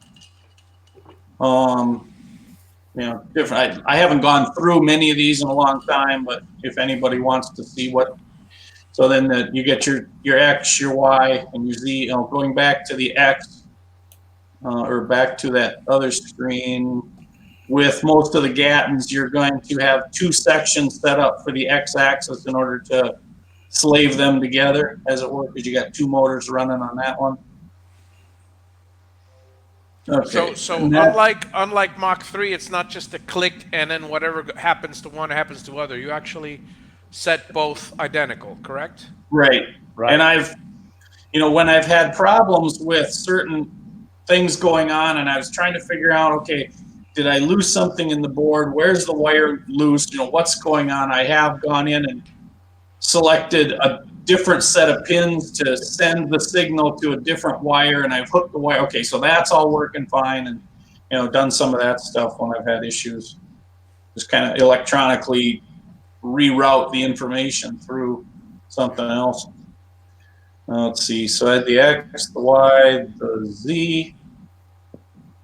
Different. I haven't gone through many of these in a long time, but if anybody wants to see what, so then you get your X, your Y, and your Z. Going back to the X, or back to that other screen. With most of the Gattons, you're going to have 2 sections set up for the X-axis in order to slave them together, as it were, because you got 2 motors running on that one. Okay. So and that- unlike Mach 3, it's not just a click and then whatever happens to one happens to other. You actually set both identical, correct? Right. Right. And I've, when I've had problems with certain things going on, and I was trying to figure out, okay, did I lose something in the board? Where's the wire loose? What's going on? I have gone in and selected a different set of pins to send the signal to a different wire, and I've hooked the wire. Okay, so that's all working fine, and done some of that stuff when I've had issues. Just kind of electronically reroute the information through something else. Let's see. So I had the X, the Y, the Z,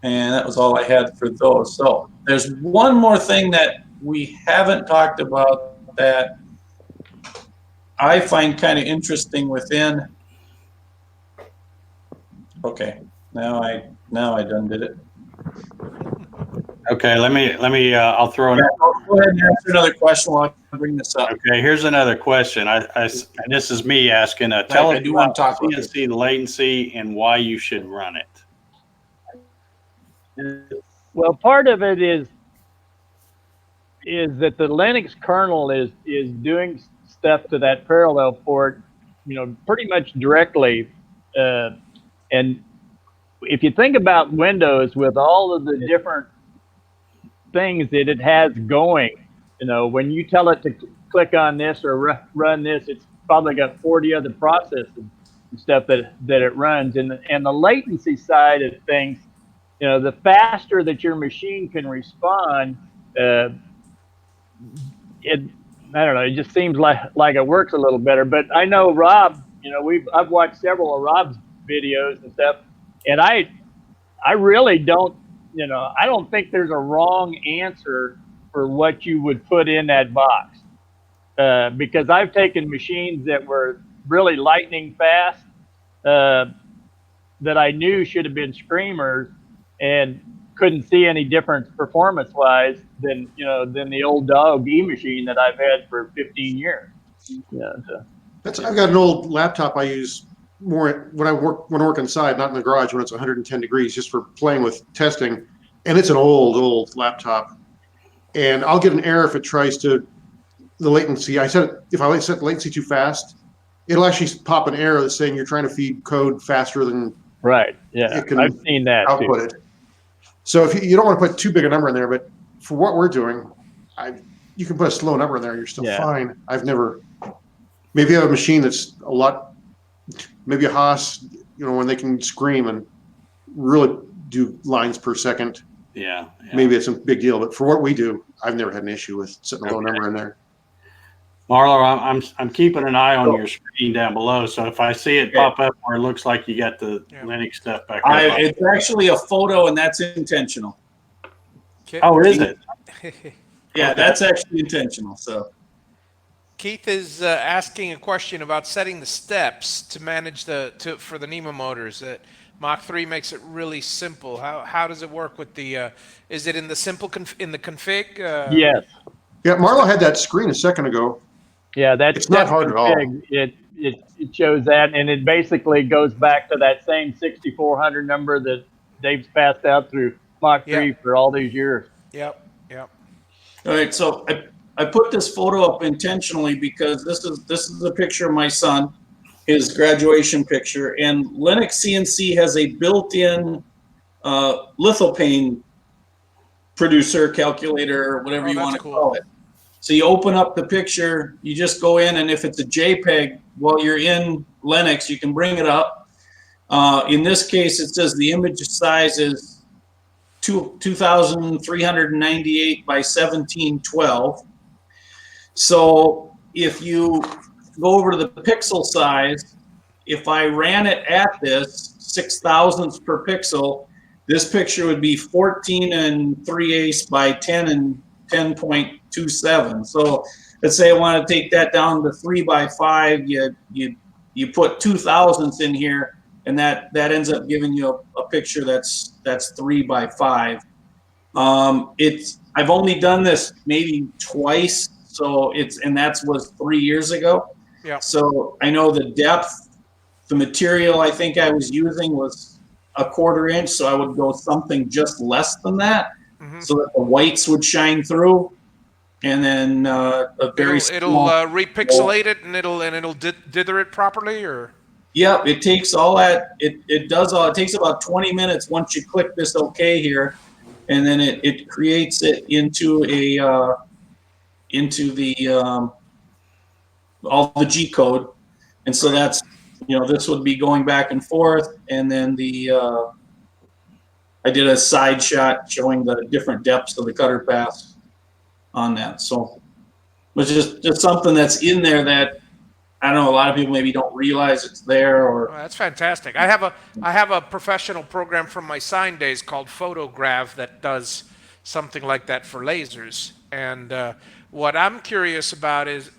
and that was all I had for those. So there's one more thing that we haven't talked about that I find kind of interesting within. Okay, now I done did it. Okay, let me. I'll throw. Go ahead and answer another question while I bring this up. Okay, here's another question. This is me asking. Tell I us do want about to talk about CNC latency and why you should run it. Well, part of it is that the Linux kernel is doing stuff to that parallel port, pretty much directly. And if you think about Windows with all of the different things that it has going, when you tell it to click on this or run this, it's probably got 40 other processes and stuff that it runs. And the latency side of things, the faster that your machine can respond, I don't know, it just seems like it works a little better. But I know Rob, I've watched several of Rob's videos and stuff, and I really don't, I don't think there's a wrong answer for what you would put in that box. Because I've taken machines that were really lightning fast, that I knew should have been screamers, and couldn't see any difference performance-wise than the old dog E-machine that I've had for 15 years. Yeah. So. I've got an old laptop I use more when I work inside, not in the garage when it's 110 degrees, just for playing with testing. And it's an old laptop, and I'll get an error if it tries to the latency. If I set the latency too fast, it'll actually pop an error that's saying you're trying to feed code faster than right. Yeah, it can I've seen that output too. it. So if you don't want to put too big a number in there, but for what we're doing, you can put a slow number in there and you're still fine. Maybe you have a machine that's a lot, maybe a Haas, when they can scream and really do lines per second. Yeah. Maybe it's a big deal, but for what we do, I've never had an issue with setting a low number in there. Marlo, I'm keeping an eye on your screen down below, so if I see it pop up where it looks like you got the Linux stuff back there. It's actually a photo, and that's intentional. Oh, is it? Yeah, that's actually intentional. So Keith is asking a question about setting the steps to manage for the NEMA motors. Mach 3 makes it really simple. How does it work with the? Is it in the simple in the config? Yes. Yeah, Marlo had that screen a second ago. Yeah, it's not hard at all. It shows that, and it basically goes back to that same 6400 number that Dave's passed out through Mach 3 for all these years. Yep. All right, so I put this photo up intentionally because this is a picture of my son, his graduation picture, and LinuxCNC has a built-in lithopane producer, calculator, whatever you want to call it. So you open up the picture, you just go in, and if it's a JPEG, while you're in Linux, you can bring it up. In this case, it says the image size is 2,398 by 1712. So if you go over to the pixel size, if I ran it at this 6 thousandths per pixel, this picture would be 14 3/8 by 10 and 10.27. So let's say I want to take that down to 3 by 5. You put 2 thousandths in here, and that ends up giving you a picture that's 3 by 5. I've only done this maybe twice, so that was 3 years ago. Yeah. So I know the depth, the material I think I was using was a 1/4 inch, so I would go something just less than that, Mhm. so that the whites would shine through, and then a very It'll small. repixelate it and it'll dither it properly, or Yep, it takes all that. It does all. It takes about 20 minutes once you click this OK here, and then it creates it into a into the all the G code, and so that's, this would be going back and forth, and then I did a side shot showing the different depths of the cutter paths on that. So which is just something that's in there that I don't know, a lot of people maybe don't realize it's there, or oh, that's fantastic. I have a professional program from my sign days called Photograph that does something like that for lasers. And what I'm curious about is,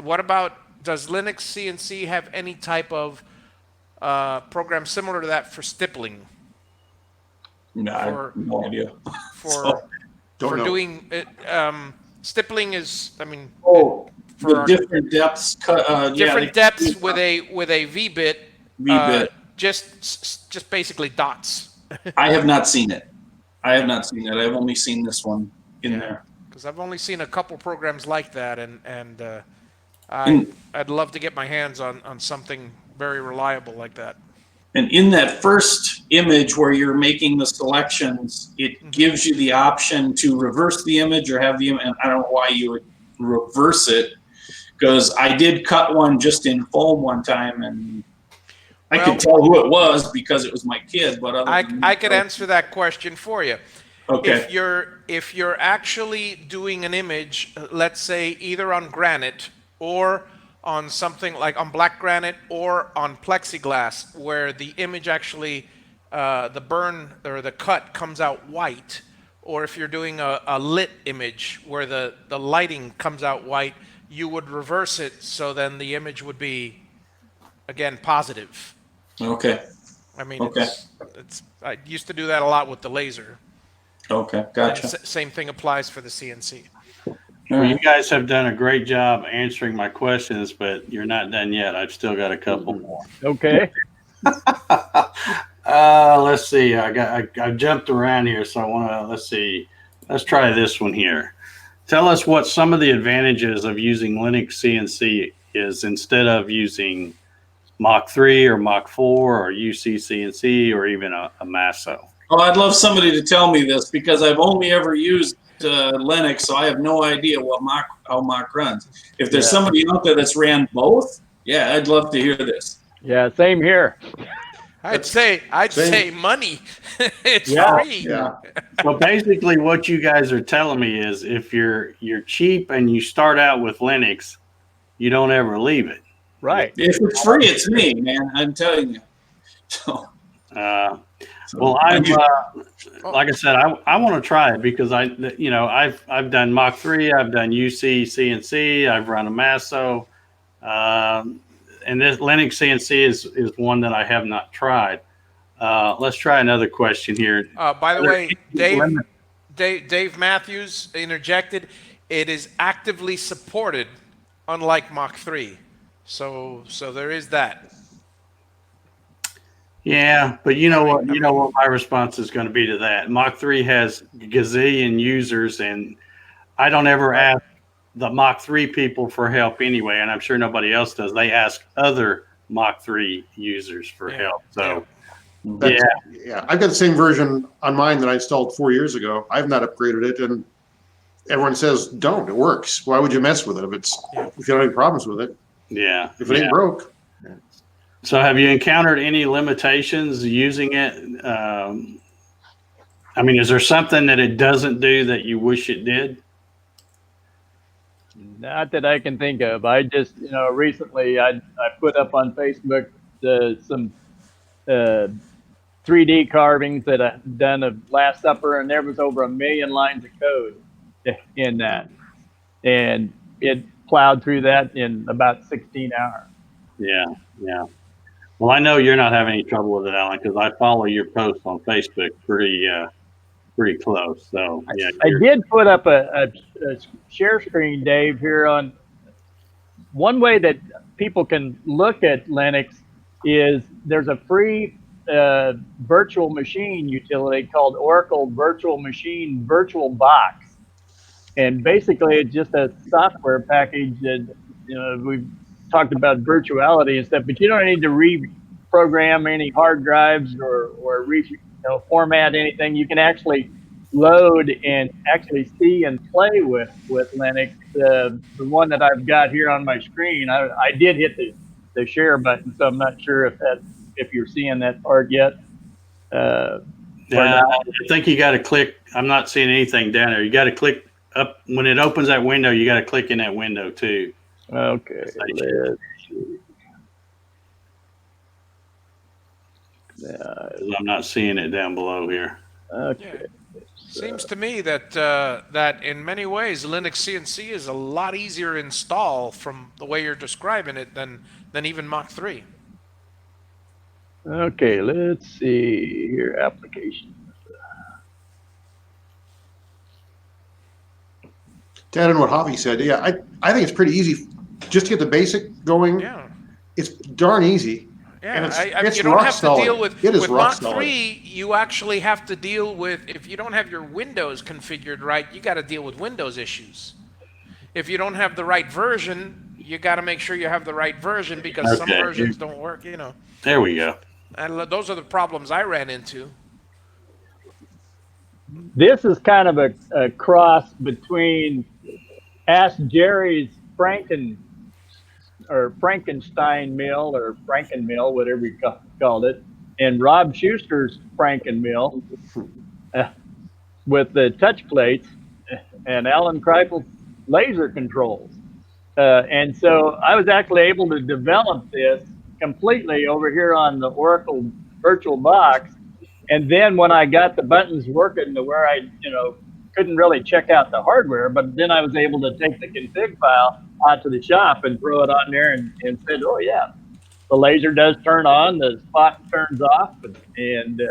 does Linux CNC have any type of program similar to that for stippling? no, I have no idea. For Don't know. doing it, stippling is, I mean, Oh, for the our different depths, different depths with a V bit, V-bit. just basically dots. I have not seen it. I've only seen this one in there. Because I've only seen a couple programs like that, and And- I'd love to get my hands on something very reliable like that. And in that first image where you're making the selections, it gives you the option to reverse the image or have the image. And I don't know why you would reverse it, because I did cut one just in foam one time, and I could tell who it was because it was my kid. But I could answer that question for you. Okay. If you're actually doing an image, let's say either on granite or on something like on black granite or on plexiglass, where the image actually the burn or the cut comes out white, or if you're doing a lit image where the lighting comes out white, you would reverse it so then the image would be again positive. Okay. I mean, Okay. I used to do that a lot with the laser. Okay. Gotcha. Same thing applies for the CNC. Well, you guys have done a great job answering my questions, but you're not done yet. I've still got a couple more. Okay. Let's see. I jumped around here, so I want to. Let's see. Let's try this one here. Tell us what some of the advantages of using Linux CNC is instead of using Mach 3 or Mach 4 or UC CNC or even a Masso. Oh, I'd love somebody to tell me this because I've only ever used Linux, so I have no idea how Mach runs. If there's somebody out there that's ran both, yeah, I'd love to hear this. Yeah, same here. I'd say money. It's free. Yeah. So basically, what you guys are telling me is, if you're cheap and you start out with Linux, you don't ever leave it. Right. If it's free, it's me, man. I'm telling you. So, Well, I'm like I said, I want to try it because I've done Mach 3, I've done UC CNC, I've run a Masso, and this Linux CNC is one that I have not tried. Let's try another question here. By the way, Dave Matthews interjected. It is actively supported, unlike Mach 3. So there is that. Yeah, but you know what my response is going to be to that. Mach 3 has gazillion users, and I don't ever ask the Mach 3 people for help anyway, and I'm sure nobody else does. They ask other Mach 3 users for help. So, Yeah. I've got the same version on mine that I installed 4 years ago. I've not upgraded it, and everyone says, don't. It works. Why would you mess with it if you don't have any problems with it? Yeah. If it ain't broke. So have you encountered any limitations using it? I mean, is there something that it doesn't do that you wish it did? Not that I can think of. I just, recently I put up on Facebook some 3D carvings that I've done of Last Supper, and there was over 1 million lines of code in that. And it plowed through that in about 16 hours. Yeah. Well, I know you're not having any trouble with it, Alan, because I follow your posts on Facebook pretty close. So yeah, I did put up a share screen, Dave, here on one way that people can look at Linux is there's a free virtual machine utility called Oracle Virtual Machine VirtualBox. And basically, it's just a software package that, we've talked about virtuality and stuff, but you don't need to reprogram any hard drives or format anything. You can actually load and actually see and play with Linux. The one that I've got here on my screen, I did hit the share button, so I'm not sure if you're seeing that part yet. Yeah, I think you got to click. I'm not seeing anything down there. You got to click up when it opens that window. You got to click in that window too. Okay, let's see. I'm not seeing it down below here. Okay. Yeah. Seems to me that in many ways LinuxCNC is a lot easier to install from the way you're describing it than even Mach 3. Okay, let's see here. Application. To add on what Javi said, yeah, I think it's pretty easy just to get the basic going. Yeah. It's darn easy. Yeah, And it's you don't rock have solid. to deal with It is rock Mach solid. 3. You actually have to deal with, if you don't have your Windows configured right, you got to deal with Windows issues. If you don't have the right version, you got to make sure you have the right version because some versions don't work. There we go. And those are the problems I ran into. This is kind of a cross between Ask Jerry's Frankenstein mill or Franken mill, whatever you called it, and Rob Schuster's Franken mill with the touch plates and Alan Kreifel's laser controls. And so I was actually able to develop this completely over here on the Oracle VirtualBox. And then when I got the buttons working to where I, couldn't really check out the hardware, but then I was able to take the config file out to the shop and throw it on there and said, oh yeah, the laser does turn on, the spot turns off. And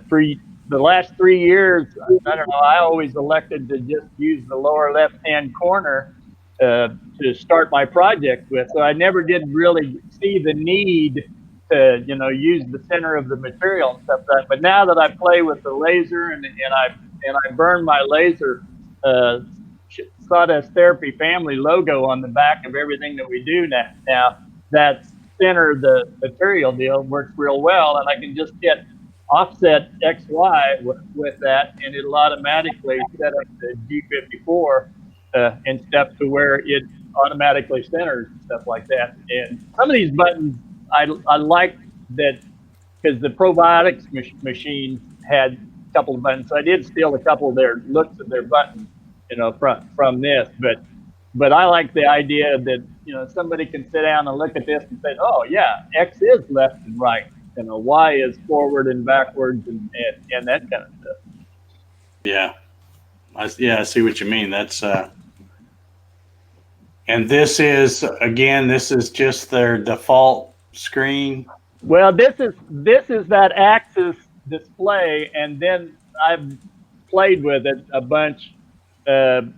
for the last 3 years, I don't know, I always elected to just use the lower left-hand corner to start my project with. So I never did really see the need to, use the center of the material and stuff like that. But now that I play with the laser and I burn my laser Sawdust Therapy family logo on the back of everything that we do now, that center of the material deal works real well, and I can just hit offset XY with that, and it'll automatically set up the G54 and stuff to where it automatically centers and stuff like that. And some of these buttons I like that because the probiotics machines had a couple of buttons. So I did steal a couple of their looks of their buttons, from this. But I like the idea that, somebody can sit down and look at this and say, oh yeah, X is left and right. Y is forward and backwards and that kind of stuff. Yeah. I see what you mean. That's and this is just their default screen. Well, this is that axis display, and then I've played with it a bunch and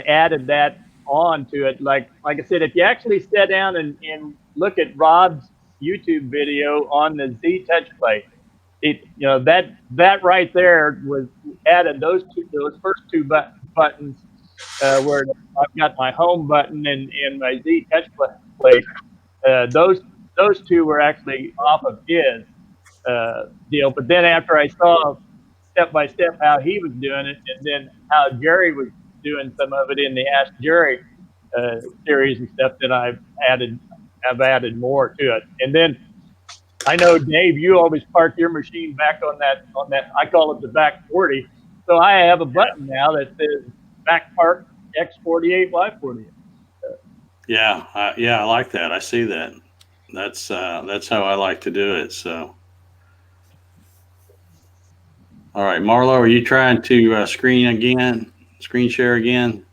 added that on to it. Like I said, if you actually sit down and look at Rob's YouTube video on the Z touch plate, that right there was added those first two buttons where I've got my home button and my Z touch plate. Those two were actually off of his deal. But then after I saw step by step how he was doing it, and then how Jerry was doing some of it in the Ask Jerry series and stuff, then I've added more to it. And then I know, Dave, you always park your machine back on that I call it the back 40. So I have a button now that says back park X48 Y48. Yeah, I like that. I see that. That's how I like to do it. So, all right, Marlo, are you trying to screen share again?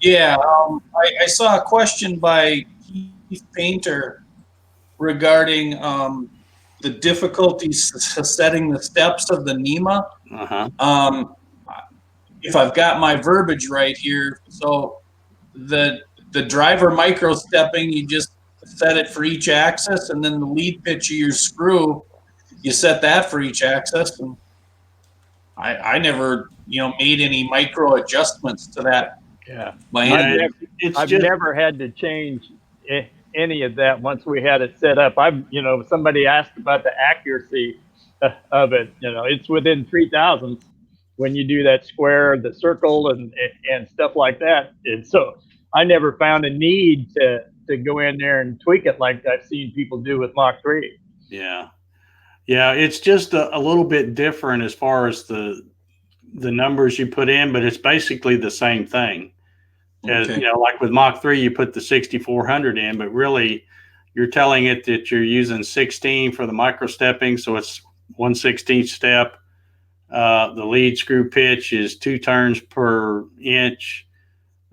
Yeah, I saw a question by Keith Painter regarding the difficulties setting the steps of the NEMA. Uh-huh. If I've got my verbiage right here, so the the driver micro stepping, you just set it for each axis, and then the lead pitch of your screw, you set that for each axis. And I never, made any micro adjustments to that. Yeah. Land. I've never had to change any of that once we had it set up. Somebody asked about the accuracy of it. It's within 3,000 when you do that square, the circle, and stuff like that. And so I never found a need to go in there and tweak it like I've seen people do with Mach 3. Yeah. Yeah, it's just a little bit different as far as the numbers you put in, but it's basically the same thing. Okay. Like with Mach 3, you put the 6400 in, but really you're telling it that you're using 16 for the micro stepping, so it's 1/16 step. The lead screw pitch is 2 turns per inch.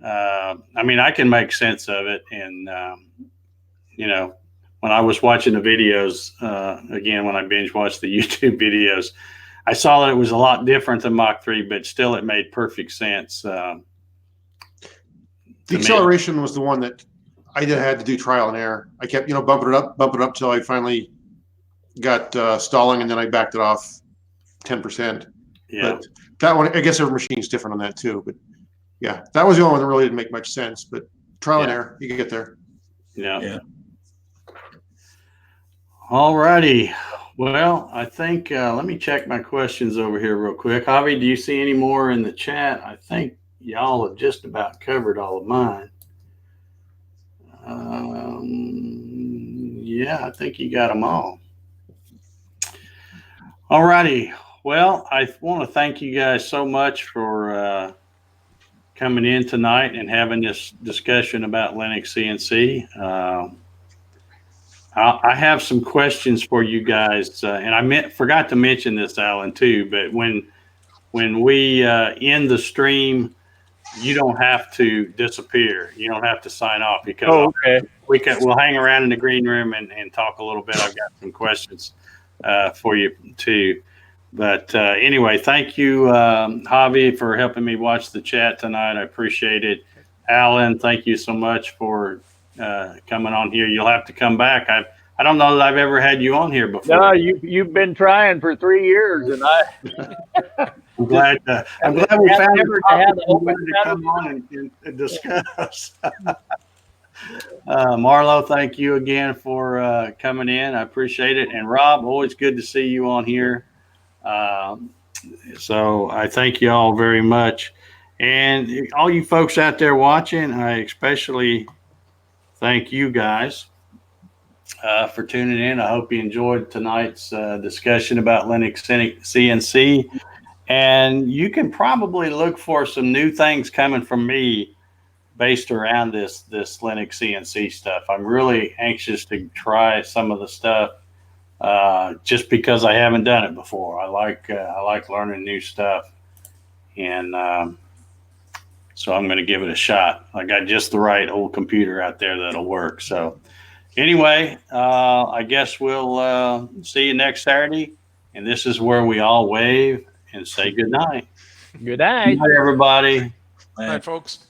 I can make sense of it, and when I was watching the videos, again, when I binge watched the YouTube videos, I saw that it was a lot different than Mach 3, but still it made perfect sense. The acceleration was the one that I had to do trial and error. I kept, bumping it up till I finally got stalling, and then I backed it off 10%. Yeah. But that one, I guess every machine's different on that too. But yeah, that was the only one that really didn't make much sense. But trial and error, you can get there. Yeah. All righty. Well, I think, let me check my questions over here real quick. Javi, do you see any more in the chat? I think y'all have just about covered all of mine. Yeah, I think you got them all. All righty. Well, I want to thank you guys so much for coming in tonight and having this discussion about LinuxCNC. I have some questions for you guys, and I forgot to mention this, Alan, too. But when we end the stream, you don't have to disappear. You don't have to sign off, because we'll hang around in the green room and talk a little bit. I've got some questions for you too. But anyway, thank you, Javi, for helping me watch the chat tonight. I appreciate it. Alan, thank you so much for coming on here. You'll have to come back. I don't know that I've ever had you on here before. No, you've been trying for 3 years, and I'm glad we found to come on and discuss. Marlo, thank you again for coming in. I appreciate it. And Rob, always good to see you on here. So I thank you all very much. And all you folks out there watching, I especially thank you guys for tuning in. I hope you enjoyed tonight's discussion about LinuxCNC. And you can probably look for some new things coming from me based around this LinuxCNC stuff. I'm really anxious to try some of the stuff just because I haven't done it before. I like learning new stuff, and so I'm going to give it a shot. I got just the right old computer out there that'll work. So anyway, I guess we'll see you next Saturday, and this is where we all wave and say good night. Good night. Good night, everybody. All right, folks.